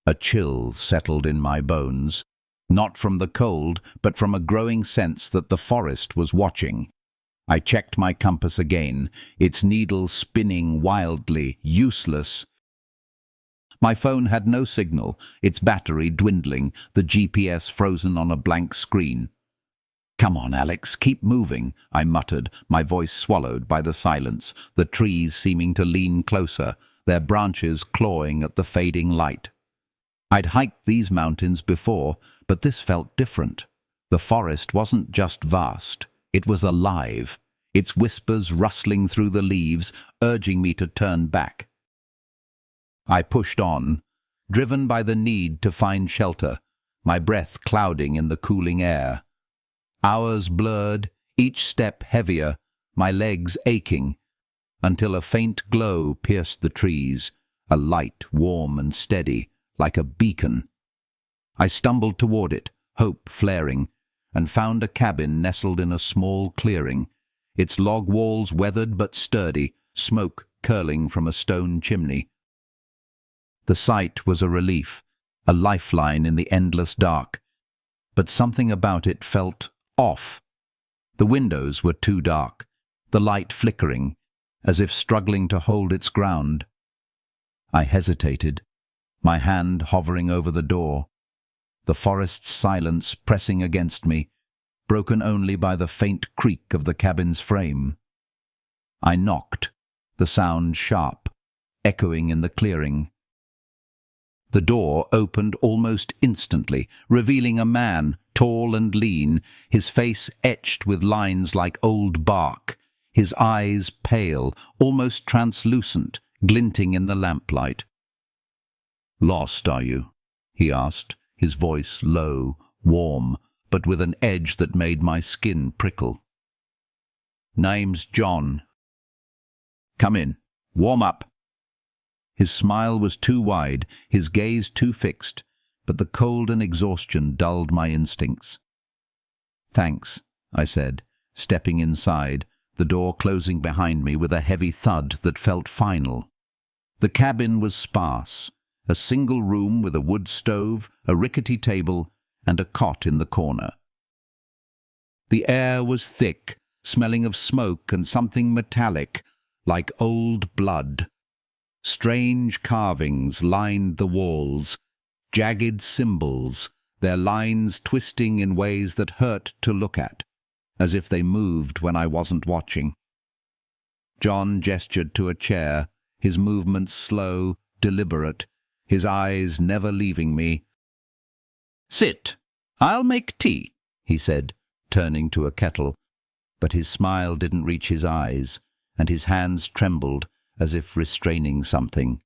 A chill settled in my bones, not from the cold, but from a growing sense that the forest was watching. I checked my compass again, its needle spinning wildly, useless. My phone had no signal, its battery dwindling, the GPS frozen on a blank screen. "Come on, Alex, keep moving," I muttered, my voice swallowed by the silence, the trees seeming to lean closer, their branches clawing at the fading light. I'd hiked these mountains before, but this felt different. The forest wasn't just vast, it was alive, its whispers rustling through the leaves, urging me to turn back. I pushed on, driven by the need to find shelter, my breath clouding in the cooling air. Hours blurred, each step heavier, my legs aching, until a faint glow pierced the trees, a light warm and steady, like a beacon. I stumbled toward it, hope flaring, and found a cabin nestled in a small clearing, its log walls weathered but sturdy, smoke curling from a stone chimney. The sight was a relief, a lifeline in the endless dark, but something about it felt off. The windows were too dark, the light flickering, as if struggling to hold its ground. I hesitated, my hand hovering over the door, the forest's silence pressing against me, broken only by the faint creak of the cabin's frame. I knocked, the sound sharp, echoing in the clearing. The door opened almost instantly, revealing a man, tall and lean, his face etched with lines like old bark, his eyes pale, almost translucent, glinting in the lamplight. "Lost, are you?" he asked, his voice low, warm, but with an edge that made my skin prickle. "Name's John." "Come in. Warm up." His smile was too wide, his gaze too fixed, but the cold and exhaustion dulled my instincts. "Thanks," I said, stepping inside, the door closing behind me with a heavy thud that felt final. The cabin was sparse, a single room with a wood stove, a rickety table, and a cot in the corner. The air was thick, smelling of smoke and something metallic, like old blood. Strange carvings lined the walls, jagged symbols, their lines twisting in ways that hurt to look at, as if they moved when I wasn't watching. John gestured to a chair, his movements slow, deliberate, his eyes never leaving me. "Sit. I'll make tea," he said, turning to a kettle, but his smile didn't reach his eyes, and his hands trembled as if restraining something.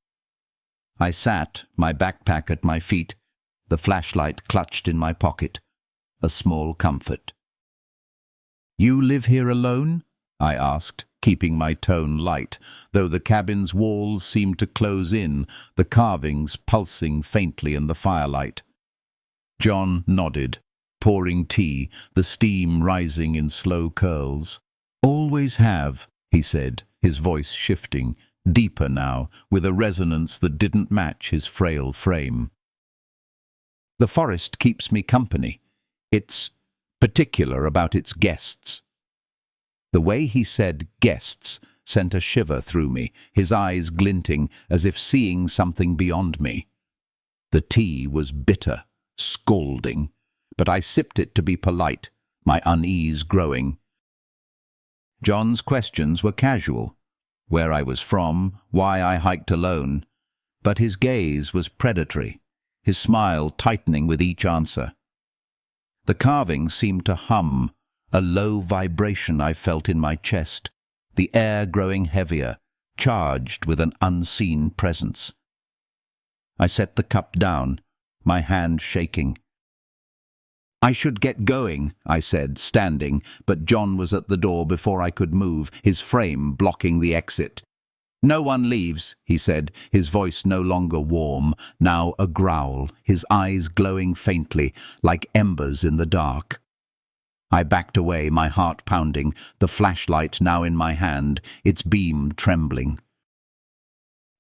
I sat, my backpack at my feet, the flashlight clutched in my pocket, a small comfort. "You live here alone?" I asked, keeping my tone light, though the cabin's walls seemed to close in, the carvings pulsing faintly in the firelight. John nodded, pouring tea, the steam rising in slow curls. "Always have," he said, his voice shifting, deeper now, with a resonance that didn't match his frail frame. "The forest keeps me company. It's particular about its guests." The way he said guests sent a shiver through me, his eyes glinting as if seeing something beyond me. The tea was bitter, scalding, but I sipped it to be polite, my unease growing. John's questions were casual, where I was from, why I hiked alone, but his gaze was predatory, his smile tightening with each answer. The carving seemed to hum, a low vibration I felt in my chest, the air growing heavier, charged with an unseen presence. I set the cup down, my hand shaking. "I should get going," I said, standing, but John was at the door before I could move, his frame blocking the exit. "No one leaves," he said, his voice no longer warm, now a growl, his eyes glowing faintly, like embers in the dark. I backed away, my heart pounding, the flashlight now in my hand, its beam trembling.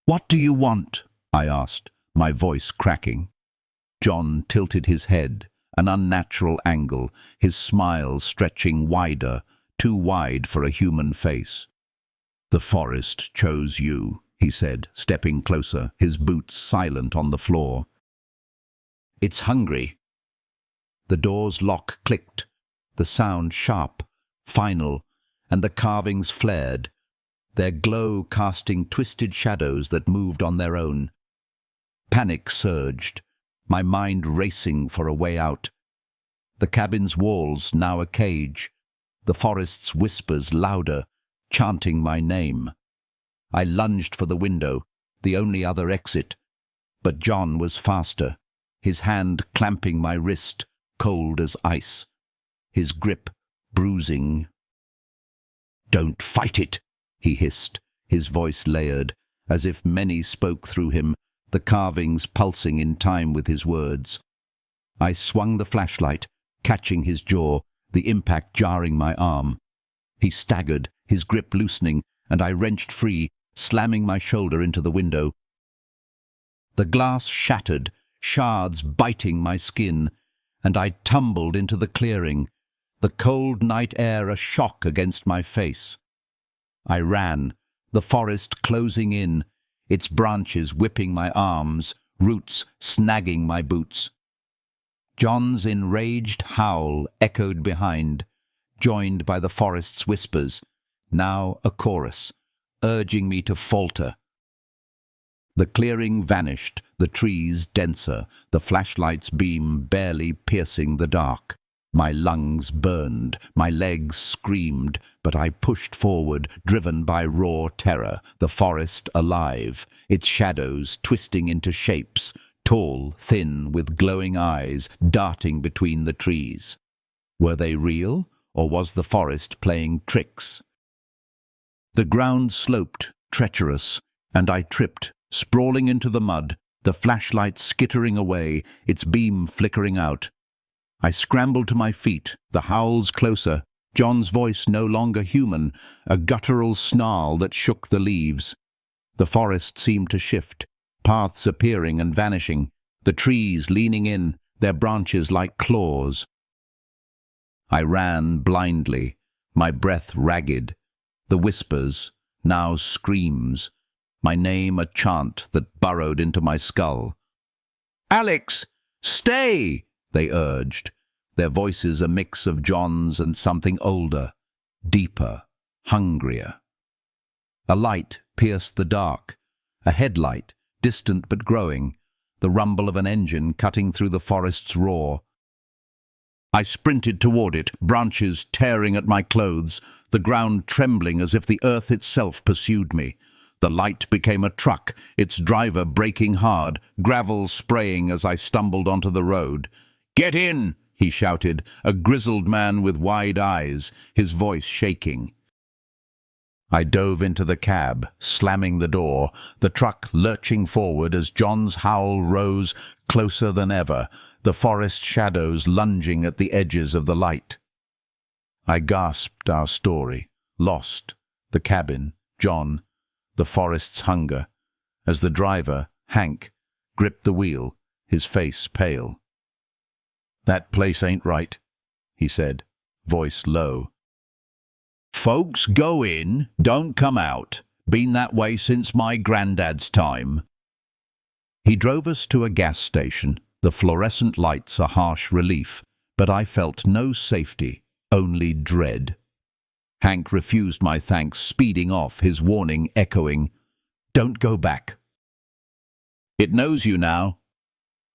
"What do you want?" I asked, my voice cracking. John tilted his head, an unnatural angle, his smile stretching wider, too wide for a human face. "The forest chose you," he said, stepping closer, his boots silent on the floor. "It's hungry." The door's lock clicked, the sound sharp, final, and the carvings flared, their glow casting twisted shadows that moved on their own. Panic surged, my mind racing for a way out. The cabin's walls now a cage, the forest's whispers louder, chanting my name. I lunged for the window, the only other exit, but John was faster, his hand clamping my wrist, cold as ice, his grip bruising. "Don't fight it," he hissed, his voice layered, as if many spoke through him, the carvings pulsing in time with his words. I swung the flashlight, catching his jaw, the impact jarring my arm. He staggered, his grip loosening, and I wrenched free, slamming my shoulder into the window. The glass shattered, shards biting my skin, and I tumbled into the clearing, the cold night air a shock against my face. I ran, the forest closing in, its branches whipping my arms, roots snagging my boots. John's enraged howl echoed behind, joined by the forest's whispers, now a chorus, urging me to falter. The clearing vanished, the trees denser, the flashlight's beam barely piercing the dark. My lungs burned, my legs screamed, but I pushed forward, driven by raw terror, the forest alive, its shadows twisting into shapes, tall, thin, with glowing eyes, darting between the trees. Were they real, or was the forest playing tricks? The ground sloped, treacherous, and I tripped, sprawling into the mud, the flashlight skittering away, its beam flickering out. I scrambled to my feet, the howls closer, John's voice no longer human, a guttural snarl that shook the leaves. The forest seemed to shift, paths appearing and vanishing, the trees leaning in, their branches like claws. I ran blindly, my breath ragged, the whispers, now screams, my name a chant that burrowed into my skull. "Alex, stay!" they urged, their voices a mix of John's and something older, deeper, hungrier. A light pierced the dark, a headlight, distant but growing, the rumble of an engine cutting through the forest's roar. I sprinted toward it, branches tearing at my clothes, the ground trembling as if the earth itself pursued me. The light became a truck, its driver braking hard, gravel spraying as I stumbled onto the road. "Get in!" he shouted, a grizzled man with wide eyes, his voice shaking. I dove into the cab, slamming the door, the truck lurching forward as John's howl rose closer than ever, the forest shadows lunging at the edges of the light. I gasped our story, lost, the cabin, John, the forest's hunger, as the driver, Hank, gripped the wheel, his face pale. "That place ain't right," he said, voice low. "Folks go in, don't come out. Been that way since my granddad's time." He drove us to a gas station, the fluorescent lights a harsh relief, but I felt no safety, only dread. Hank refused my thanks, speeding off, his warning echoing, "Don't go back." "It knows you now."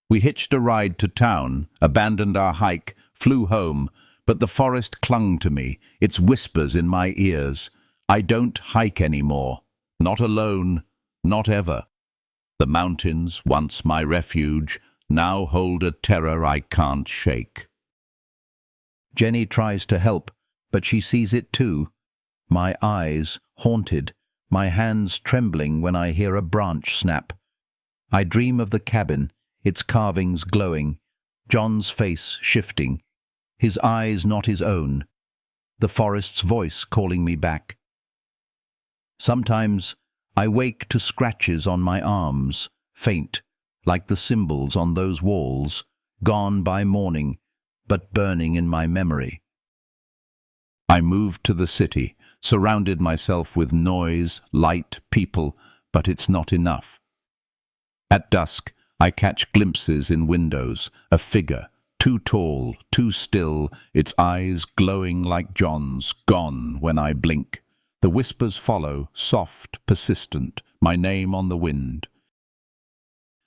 We hitched a ride to town, abandoned our hike, flew home, but the forest clung to me, its whispers in my ears. I don't hike anymore. Not alone, not ever. The mountains, once my refuge, now hold a terror I can't shake. Jenny tries to help, but she sees it too. My eyes haunted, my hands trembling when I hear a branch snap. I dream of the cabin, its carvings glowing, John's face shifting, his eyes not his own, the forest's voice calling me back. Sometimes I wake to scratches on my arms, faint, like the symbols on those walls, gone by morning, but burning in my memory. I moved to the city, surrounded myself with noise, light, people, but it's not enough. At dusk, I catch glimpses in windows, a figure, too tall, too still, its eyes glowing like John's, gone when I blink. The whispers follow, soft, persistent, my name on the wind.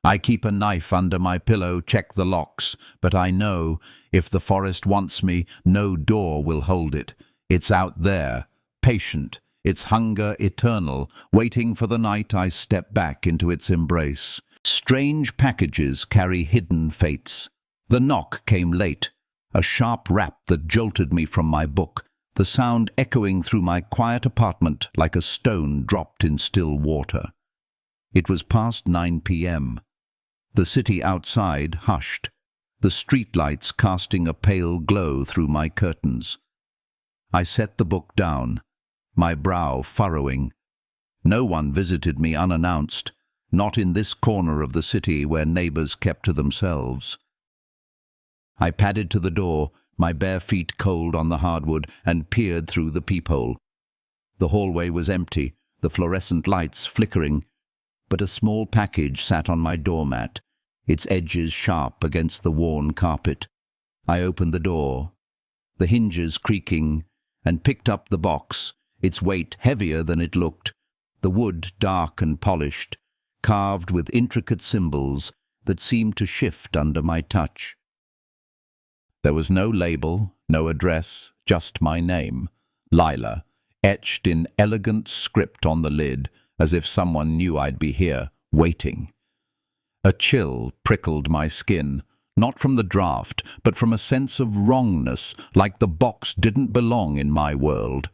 I keep a knife under my pillow, check the locks, but I know, if the forest wants me, no door will hold it. It's out there, patient, its hunger eternal, waiting for the night I step back into its embrace. Strange packages carry hidden fates. The knock came late, a sharp rap that jolted me from my book, the sound echoing through my quiet apartment like a stone dropped in still water. It was past 9 p.m. The city outside hushed, the streetlights casting a pale glow through my curtains. I set the book down, my brow furrowing. No one visited me unannounced, not in this corner of the city where neighbors kept to themselves. I padded to the door, my bare feet cold on the hardwood, and peered through the peephole. The hallway was empty, the fluorescent lights flickering, but a small package sat on my doormat, its edges sharp against the worn carpet. I opened the door, the hinges creaking, and picked up the box, its weight heavier than it looked, the wood dark and polished, carved with intricate symbols that seemed to shift under my touch. There was no label, no address, just my name, Lila, etched in elegant script on the lid, as if someone knew I'd be here, waiting. A chill prickled my skin, not from the draft, but from a sense of wrongness, like the box didn't belong in my world.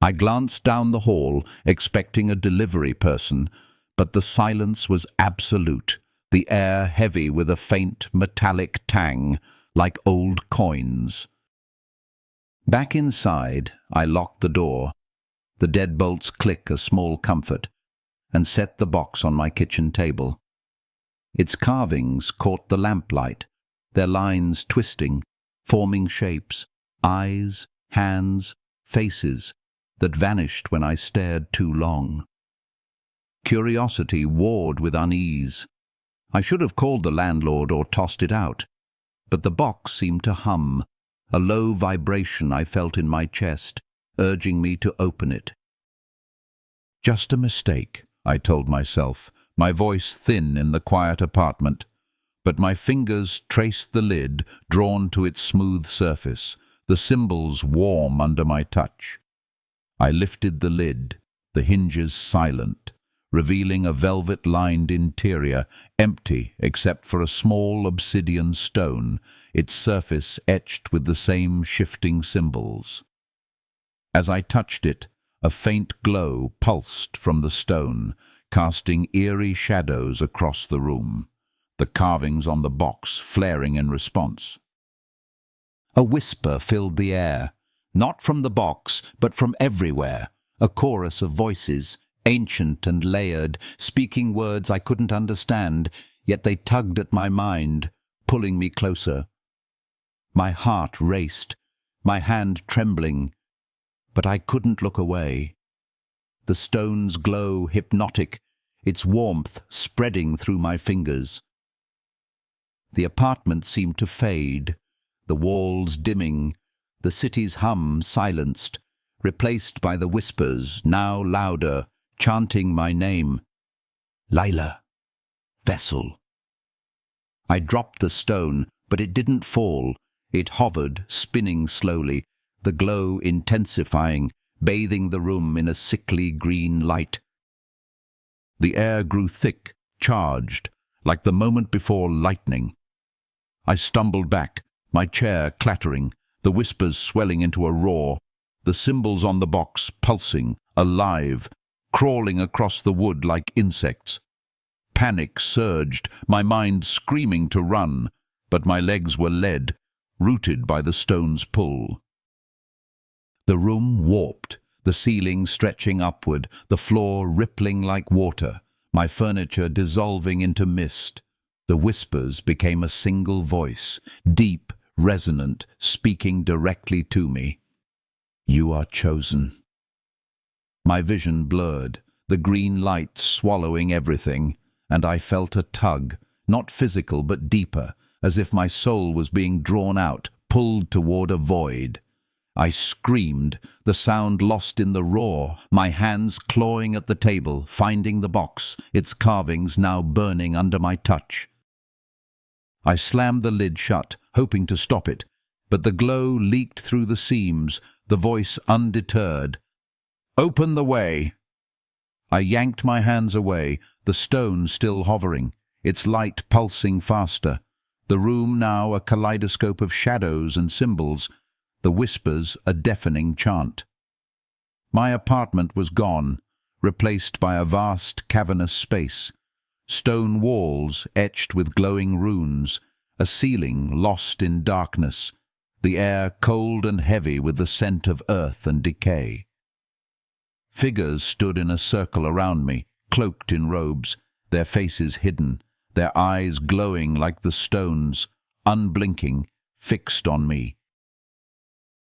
I glanced down the hall, expecting a delivery person, but the silence was absolute, the air heavy with a faint metallic tang, like old coins. Back inside, I locked the door. The deadbolts click a small comfort, and set the box on my kitchen table. Its carvings caught the lamplight, their lines twisting, forming shapes, eyes, hands, faces, that vanished when I stared too long. Curiosity warred with unease. I should have called the landlord or tossed it out, but the box seemed to hum, a low vibration I felt in my chest, urging me to open it. Just a mistake, I told myself, my voice thin in the quiet apartment, but my fingers traced the lid, drawn to its smooth surface, the symbols warm under my touch. I lifted the lid, the hinges silent, revealing a velvet-lined interior, empty except for a small obsidian stone, its surface etched with the same shifting symbols. As I touched it, a faint glow pulsed from the stone, casting eerie shadows across the room, the carvings on the box flaring in response. A whisper filled the air, not from the box, but from everywhere, a chorus of voices, ancient and layered, speaking words I couldn't understand, yet they tugged at my mind, pulling me closer. My heart raced, my hand trembling, but I couldn't look away. The stone's glow hypnotic, its warmth spreading through my fingers. The apartment seemed to fade, the walls dimming, the city's hum silenced, replaced by the whispers, now louder, chanting my name. Lila. Vessel. I dropped the stone, but it didn't fall. It hovered, spinning slowly, the glow intensifying, bathing the room in a sickly green light. The air grew thick, charged, like the moment before lightning. I stumbled back, my chair clattering, the whispers swelling into a roar, the symbols on the box pulsing, alive, crawling across the wood like insects. Panic surged, my mind screaming to run, but my legs were led, rooted by the stone's pull. The room warped, the ceiling stretching upward, the floor rippling like water, my furniture dissolving into mist. The whispers became a single voice, deep, resonant, speaking directly to me. You are chosen. My vision blurred, the green light swallowing everything, and I felt a tug, not physical but deeper, as if my soul was being drawn out, pulled toward a void. I screamed, the sound lost in the roar, my hands clawing at the table, finding the box, its carvings now burning under my touch. I slammed the lid shut, hoping to stop it, but the glow leaked through the seams, the voice undeterred. Open the way! I yanked my hands away, the stone still hovering, its light pulsing faster, the room now a kaleidoscope of shadows and symbols, the whispers a deafening chant. My apartment was gone, replaced by a vast cavernous space, stone walls etched with glowing runes, a ceiling lost in darkness, the air cold and heavy with the scent of earth and decay. Figures stood in a circle around me, cloaked in robes, their faces hidden, their eyes glowing like the stones, unblinking, fixed on me.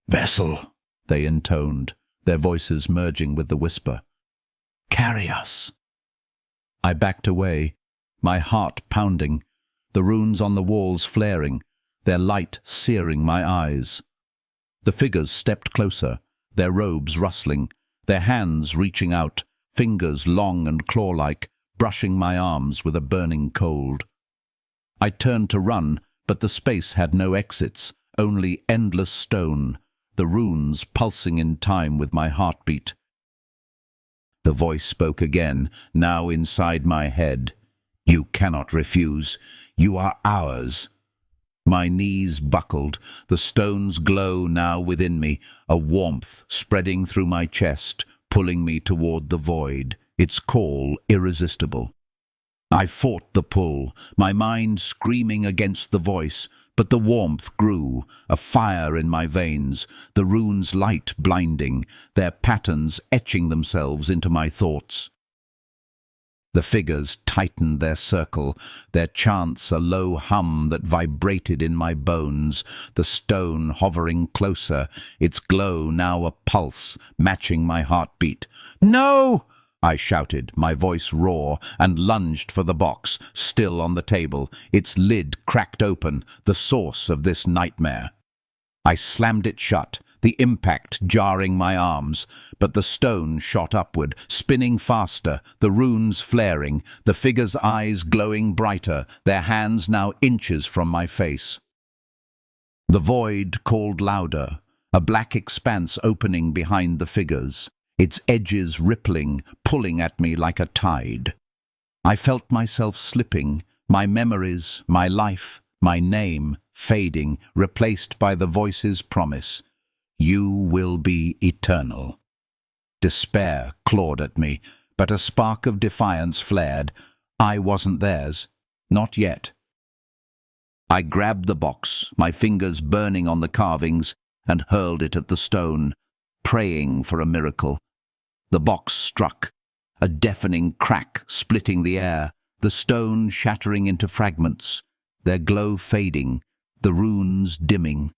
Vessel, they intoned, their voices merging with the whisper. Carry us. I backed away, my heart pounding, the runes on the walls flaring, their light searing my eyes. The figures stepped closer, their robes rustling, their hands reaching out, fingers long and claw-like, brushing my arms with a burning cold. I turned to run, but the space had no exits, only endless stone, the runes pulsing in time with my heartbeat. The voice spoke again, now inside my head. "You cannot refuse. You are ours." My knees buckled, the stone's glow now within me, a warmth spreading through my chest, pulling me toward the void, its call irresistible. I fought the pull, my mind screaming against the voice, but the warmth grew, a fire in my veins, the runes' light blinding, their patterns etching themselves into my thoughts. The figures tightened their circle, their chants a low hum that vibrated in my bones, the stone hovering closer, its glow now a pulse, matching my heartbeat. "No!" I shouted, my voice raw, and lunged for the box, still on the table, its lid cracked open, the source of this nightmare. I slammed it shut, the impact jarring my arms, but the stone shot upward, spinning faster, the runes flaring, the figures' eyes glowing brighter, their hands now inches from my face. The void called louder, a black expanse opening behind the figures, its edges rippling, pulling at me like a tide. I felt myself slipping, my memories, my life, my name, fading, replaced by the voice's promise. "You will be eternal." Despair clawed at me, but a spark of defiance flared. I wasn't theirs. Not yet. I grabbed the box, my fingers burning on the carvings, and hurled it at the stone, praying for a miracle. The box struck, a deafening crack splitting the air, the stone shattering into fragments, their glow fading, the runes dimming.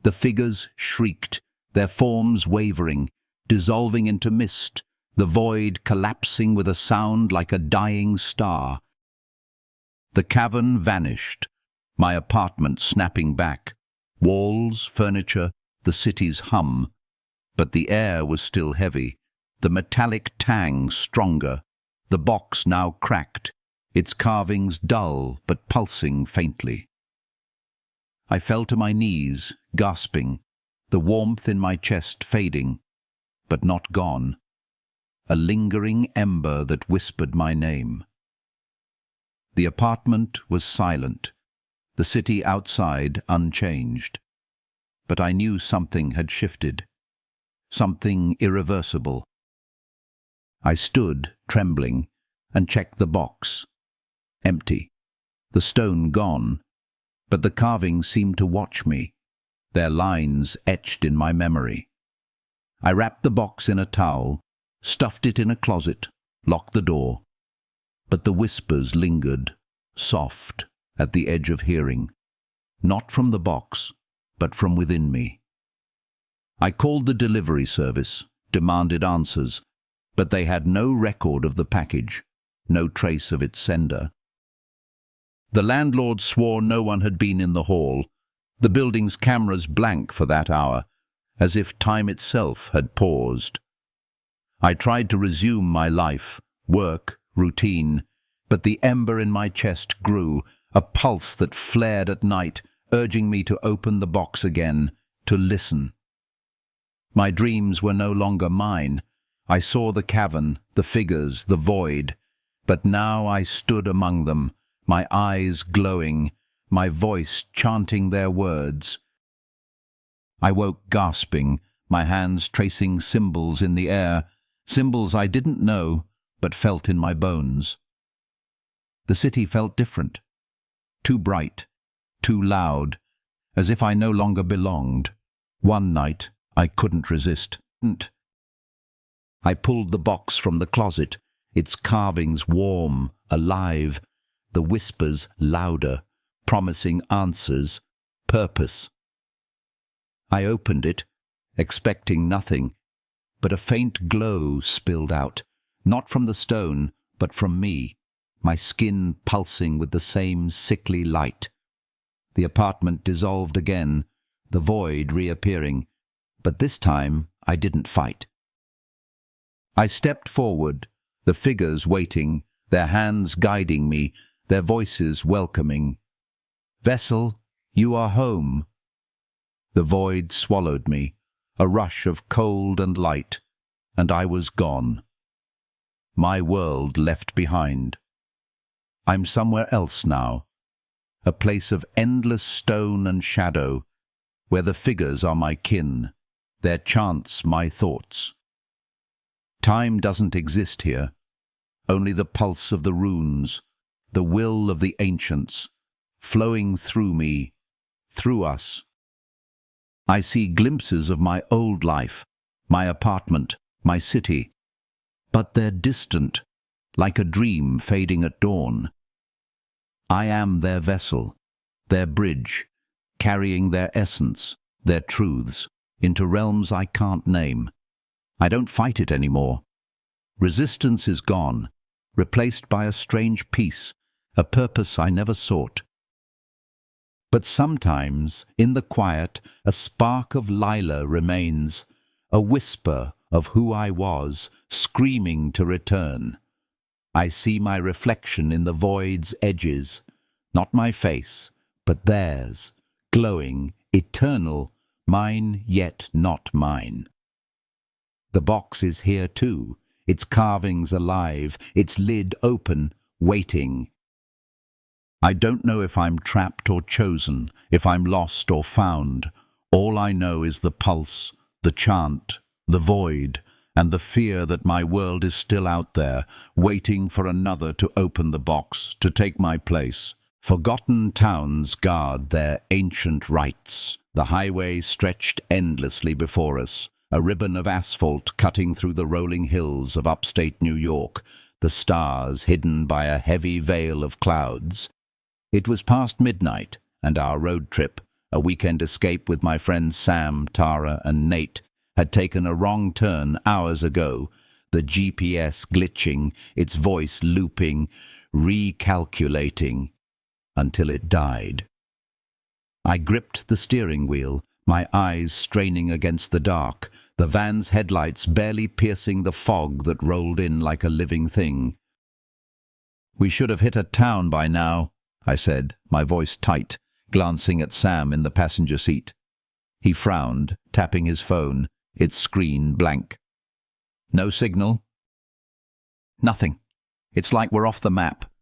The figures shrieked, their forms wavering, dissolving into mist, the void collapsing with a sound like a dying star. The cavern vanished, my apartment snapping back, walls, furniture, the city's hum. But the air was still heavy, the metallic tang stronger, the box now cracked, its carvings dull but pulsing faintly. I fell to my knees, gasping, the warmth in my chest fading, but not gone, a lingering ember that whispered my name. The apartment was silent, the city outside unchanged, but I knew something had shifted, something irreversible. I stood, trembling, and checked the box. Empty, the stone gone, but the carvings seemed to watch me, their lines etched in my memory. I wrapped the box in a towel, stuffed it in a closet, locked the door. But the whispers lingered, soft, at the edge of hearing, not from the box, but from within me. I called the delivery service, demanded answers, but they had no record of the package, no trace of its sender. The landlord swore no one had been in the hall, the building's cameras blank for that hour, as if time itself had paused. I tried to resume my life, work, routine, but the ember in my chest grew, a pulse that flared at night, urging me to open the box again, to listen. My dreams were no longer mine. I saw the cavern, the figures, the void, but now I stood among them, my eyes glowing, my voice chanting their words. I woke gasping, my hands tracing symbols in the air, symbols I didn't know, but felt in my bones. The city felt different, too bright, too loud, as if I no longer belonged. One night I couldn't resist. I pulled the box from the closet, its carvings warm, alive, the whispers louder, promising answers, purpose. I opened it, expecting nothing, but a faint glow spilled out, not from the stone, but from me, my skin pulsing with the same sickly light. The apartment dissolved again, the void reappearing, but this time I didn't fight. I stepped forward, the figures waiting, their hands guiding me, their voices welcoming. "Vessel, you are home." The void swallowed me, a rush of cold and light, and I was gone. My world left behind. I'm somewhere else now, a place of endless stone and shadow, where the figures are my kin, their chants my thoughts. Time doesn't exist here, only the pulse of the runes, the will of the ancients, flowing through me, through us. I see glimpses of my old life, my apartment, my city, but they're distant, like a dream fading at dawn. I am their vessel, their bridge, carrying their essence, their truths, into realms I can't name. I don't fight it anymore. Resistance is gone, replaced by a strange peace, a purpose I never sought. But sometimes, in the quiet, a spark of Lila remains, a whisper of who I was, screaming to return. I see my reflection in the void's edges, not my face, but theirs, glowing, eternal, mine yet not mine. The box is here too, its carvings alive, its lid open, waiting. I don't know if I'm trapped or chosen, if I'm lost or found. All I know is the pulse, the chant, the void, and the fear that my world is still out there, waiting for another to open the box, to take my place. Forgotten towns guard their ancient rites. The highway stretched endlessly before us, a ribbon of asphalt cutting through the rolling hills of upstate New York, the stars hidden by a heavy veil of clouds. It was past midnight, and our road trip, a weekend escape with my friends Sam, Tara, and Nate, had taken a wrong turn hours ago, the GPS glitching, its voice looping, recalculating, until it died. I gripped the steering wheel, my eyes straining against the dark, the van's headlights barely piercing the fog that rolled in like a living thing. "We should have hit a town by now," I said, my voice tight, glancing at Sam in the passenger seat. He frowned, tapping his phone, its screen blank. "No signal?" "Nothing. It's like we're off the map."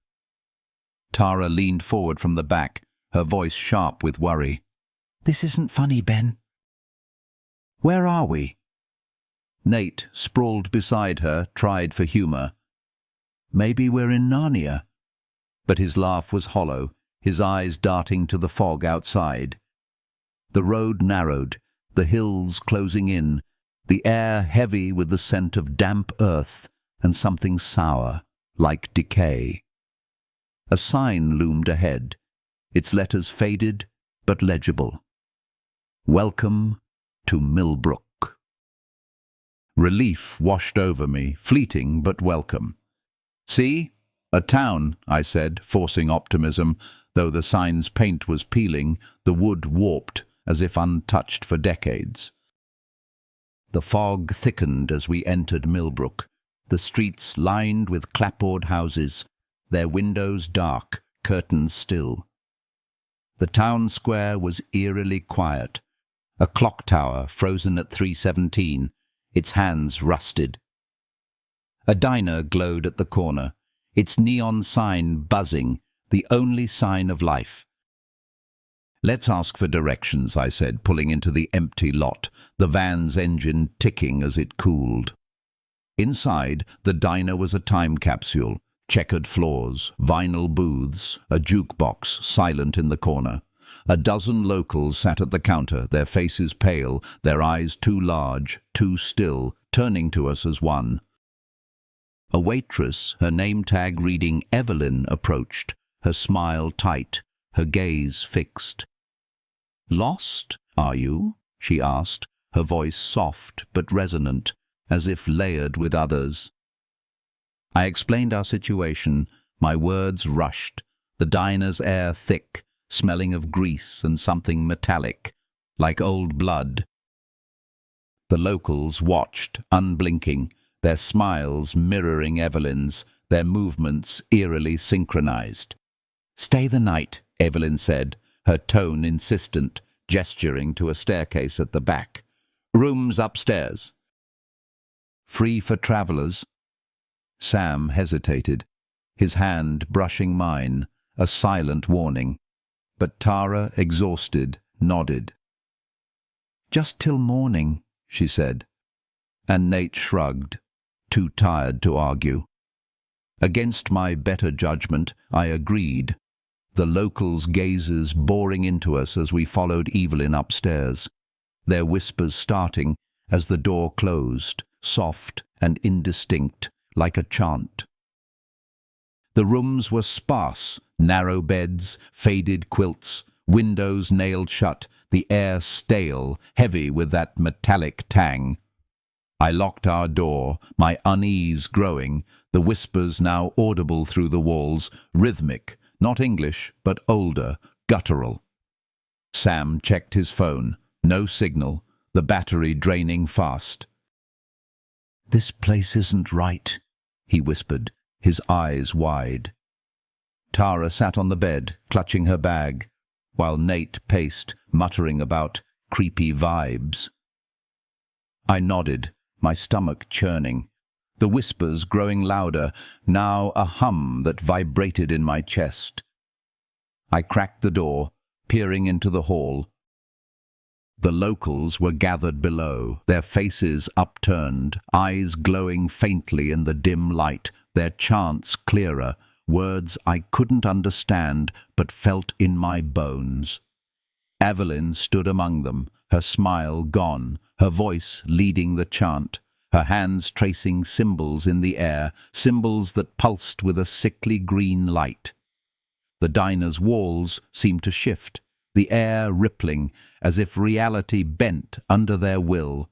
Tara leaned forward from the back, her voice sharp with worry. "This isn't funny, Ben." "Where are we?" Nate, sprawled beside her, tried for humour. "Maybe we're in Narnia." But his laugh was hollow, his eyes darting to the fog outside. The road narrowed, the hills closing in, the air heavy with the scent of damp earth and something sour, like decay. A sign loomed ahead, its letters faded but legible. "Welcome to Millbrook." Relief washed over me, fleeting but welcome. "See? A town," I said, forcing optimism, though the sign's paint was peeling, the wood warped, as if untouched for decades. The fog thickened as we entered Millbrook, the streets lined with clapboard houses, their windows dark, curtains still. The town square was eerily quiet, a clock tower frozen at 3:17, its hands rusted. A diner glowed at the corner, its neon sign buzzing, the only sign of life. "Let's ask for directions," I said, pulling into the empty lot, the van's engine ticking as it cooled. Inside, the diner was a time capsule, checkered floors, vinyl booths, a jukebox silent in the corner. A dozen locals sat at the counter, their faces pale, their eyes too large, too still, turning to us as one. A waitress, her name tag reading Evelyn, approached, her smile tight, her gaze fixed. "Lost, are you?" she asked, her voice soft but resonant, as if layered with others. I explained our situation, my words rushed, the diner's air thick, smelling of grease and something metallic, like old blood. The locals watched, unblinking, their smiles mirroring Evelyn's, their movements eerily synchronized. "Stay the night," Evelyn said, her tone insistent, gesturing to a staircase at the back. "Rooms upstairs." "Free for travellers?" Sam hesitated, his hand brushing mine, a silent warning. But Tara, exhausted, nodded. "Just till morning," she said. And Nate shrugged, too tired to argue. Against my better judgment, I agreed, the locals' gazes boring into us as we followed Evelyn upstairs, their whispers starting as the door closed, soft and indistinct, like a chant. The rooms were sparse, narrow beds, faded quilts, windows nailed shut, the air stale, heavy with that metallic tang. I locked our door, my unease growing, the whispers now audible through the walls, rhythmic, not English, but older, guttural. Sam checked his phone. No signal, the battery draining fast. "This place isn't right," he whispered, his eyes wide. Tara sat on the bed, clutching her bag, while Nate paced, muttering about creepy vibes. I nodded, my stomach churning, the whispers growing louder, now a hum that vibrated in my chest. I cracked the door, peering into the hall. The locals were gathered below, their faces upturned, eyes glowing faintly in the dim light, their chants clearer, words I couldn't understand but felt in my bones. Evelyn stood among them, her smile gone, her voice leading the chant, her hands tracing symbols in the air, symbols that pulsed with a sickly green light. The diner's walls seemed to shift, the air rippling, as if reality bent under their will.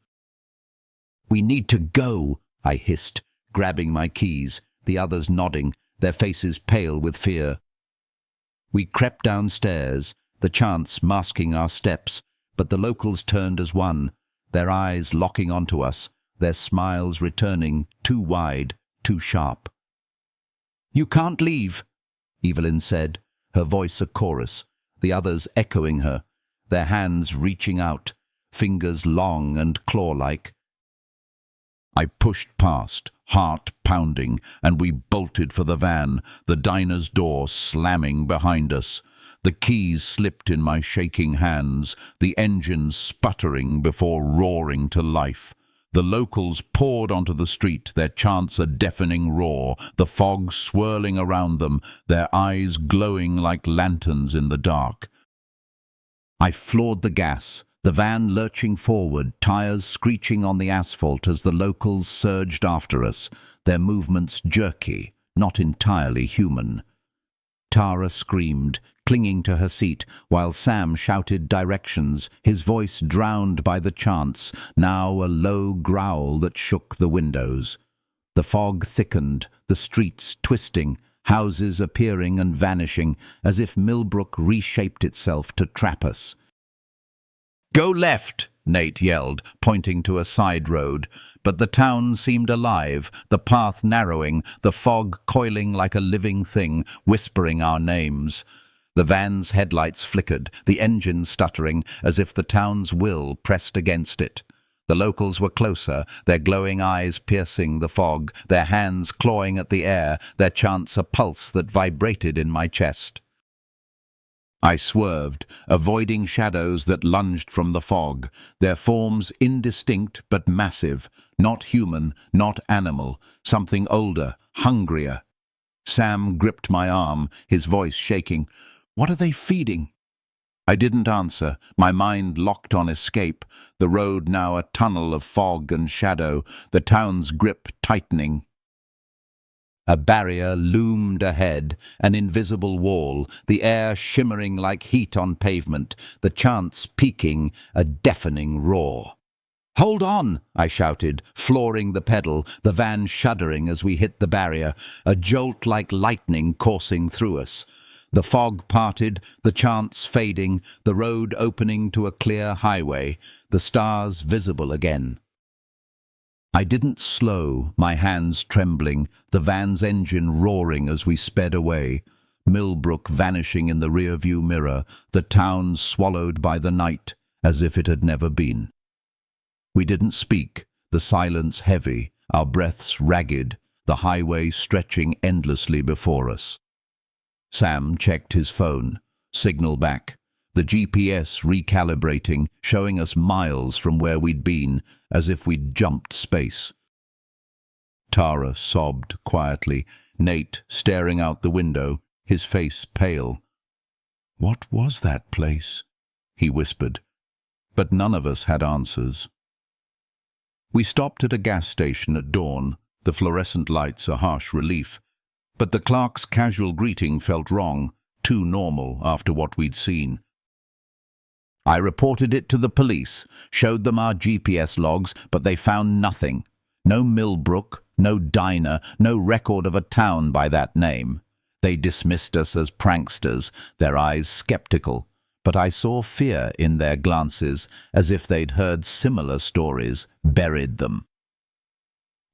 "We need to go," I hissed, grabbing my keys, the others nodding, their faces pale with fear. We crept downstairs, the chants masking our steps, but the locals turned as one, their eyes locking onto us, their smiles returning, too wide, too sharp. "You can't leave," Evelyn said, her voice a chorus, the others echoing her, their hands reaching out, fingers long and claw-like. I pushed past, heart pounding, and we bolted for the van, the diner's door slamming behind us. The keys slipped in my shaking hands, the engine sputtering before roaring to life. The locals poured onto the street, their chants a deafening roar, the fog swirling around them, their eyes glowing like lanterns in the dark. I floored the gas, the van lurching forward, tires screeching on the asphalt as the locals surged after us, their movements jerky, not entirely human. Tara screamed, clinging to her seat, while Sam shouted directions, his voice drowned by the chants, now a low growl that shook the windows. The fog thickened, the streets twisting, houses appearing and vanishing, as if Millbrook reshaped itself to trap us. "Go left!" Nate yelled, pointing to a side road. But the town seemed alive, the path narrowing, the fog coiling like a living thing, whispering our names. The van's headlights flickered, the engine stuttering, as if the town's will pressed against it. The locals were closer, their glowing eyes piercing the fog, their hands clawing at the air, their chants a pulse that vibrated in my chest. I swerved, avoiding shadows that lunged from the fog, their forms indistinct but massive, not human, not animal, something older, hungrier. Sam gripped my arm, his voice shaking. "What are they feeding?" I didn't answer, my mind locked on escape, the road now a tunnel of fog and shadow, the town's grip tightening. A barrier loomed ahead, an invisible wall, the air shimmering like heat on pavement, the chants peaking, a deafening roar. "Hold on!" I shouted, flooring the pedal, the van shuddering as we hit the barrier, a jolt like lightning coursing through us. The fog parted, the chants fading, the road opening to a clear highway, the stars visible again. I didn't slow, my hands trembling, the van's engine roaring as we sped away. Millbrook vanishing in the rear-view mirror, the town swallowed by the night, as if it had never been. We didn't speak, the silence heavy, our breaths ragged, the highway stretching endlessly before us. Sam checked his phone. Signal back. The GPS recalibrating, showing us miles from where we'd been, as if we'd jumped space. Tara sobbed quietly, Nate staring out the window, his face pale. "What was that place?" he whispered. But none of us had answers. We stopped at a gas station at dawn, the fluorescent lights a harsh relief. But the clerk's casual greeting felt wrong, too normal after what we'd seen. "I reported it to the police, showed them our GPS logs, but they found nothing. No Millbrook, no diner, no record of a town by that name. They dismissed us as pranksters, their eyes skeptical, but I saw fear in their glances, as if they'd heard similar stories, buried them."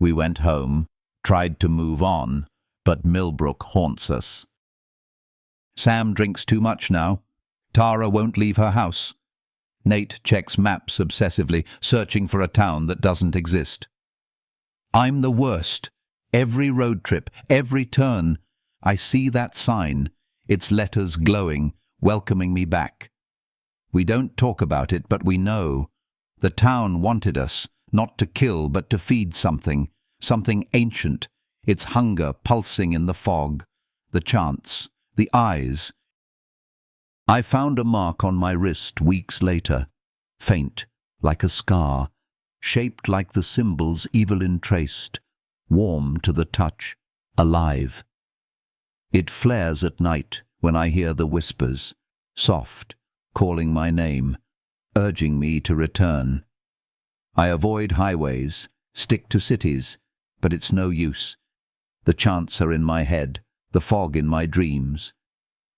We went home, tried to move on, but Millbrook haunts us. Sam drinks too much now. Tara won't leave her house. Nate checks maps obsessively, searching for a town that doesn't exist. I'm the worst. Every road trip, every turn, I see that sign, its letters glowing, welcoming me back. We don't talk about it, but we know. The town wanted us, not to kill, but to feed something ancient, its hunger pulsing in the fog, the chants, the eyes. I found a mark on my wrist weeks later, faint, like a scar, shaped like the symbols Evelyn traced, warm to the touch, alive. It flares at night when I hear the whispers, soft, calling my name, urging me to return. I avoid highways, stick to cities, but it's no use. The chants are in my head, the fog in my dreams.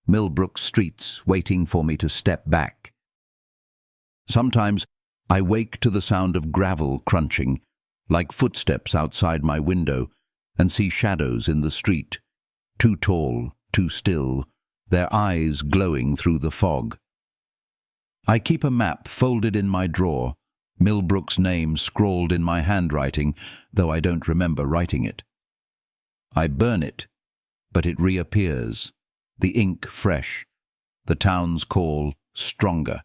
Millbrook streets waiting for me to step back. Sometimes I wake to the sound of gravel crunching, like footsteps outside my window, and see shadows in the street, too tall, too still, their eyes glowing through the fog. I keep a map folded in my drawer, Millbrook's name scrawled in my handwriting, though I don't remember writing it. I burn it, but it reappears, the ink fresh, the town's call stronger.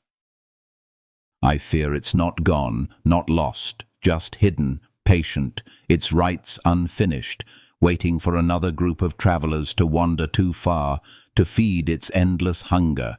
I fear it's not gone, not lost, just hidden, patient, its rites unfinished, waiting for another group of travelers to wander too far, to feed its endless hunger,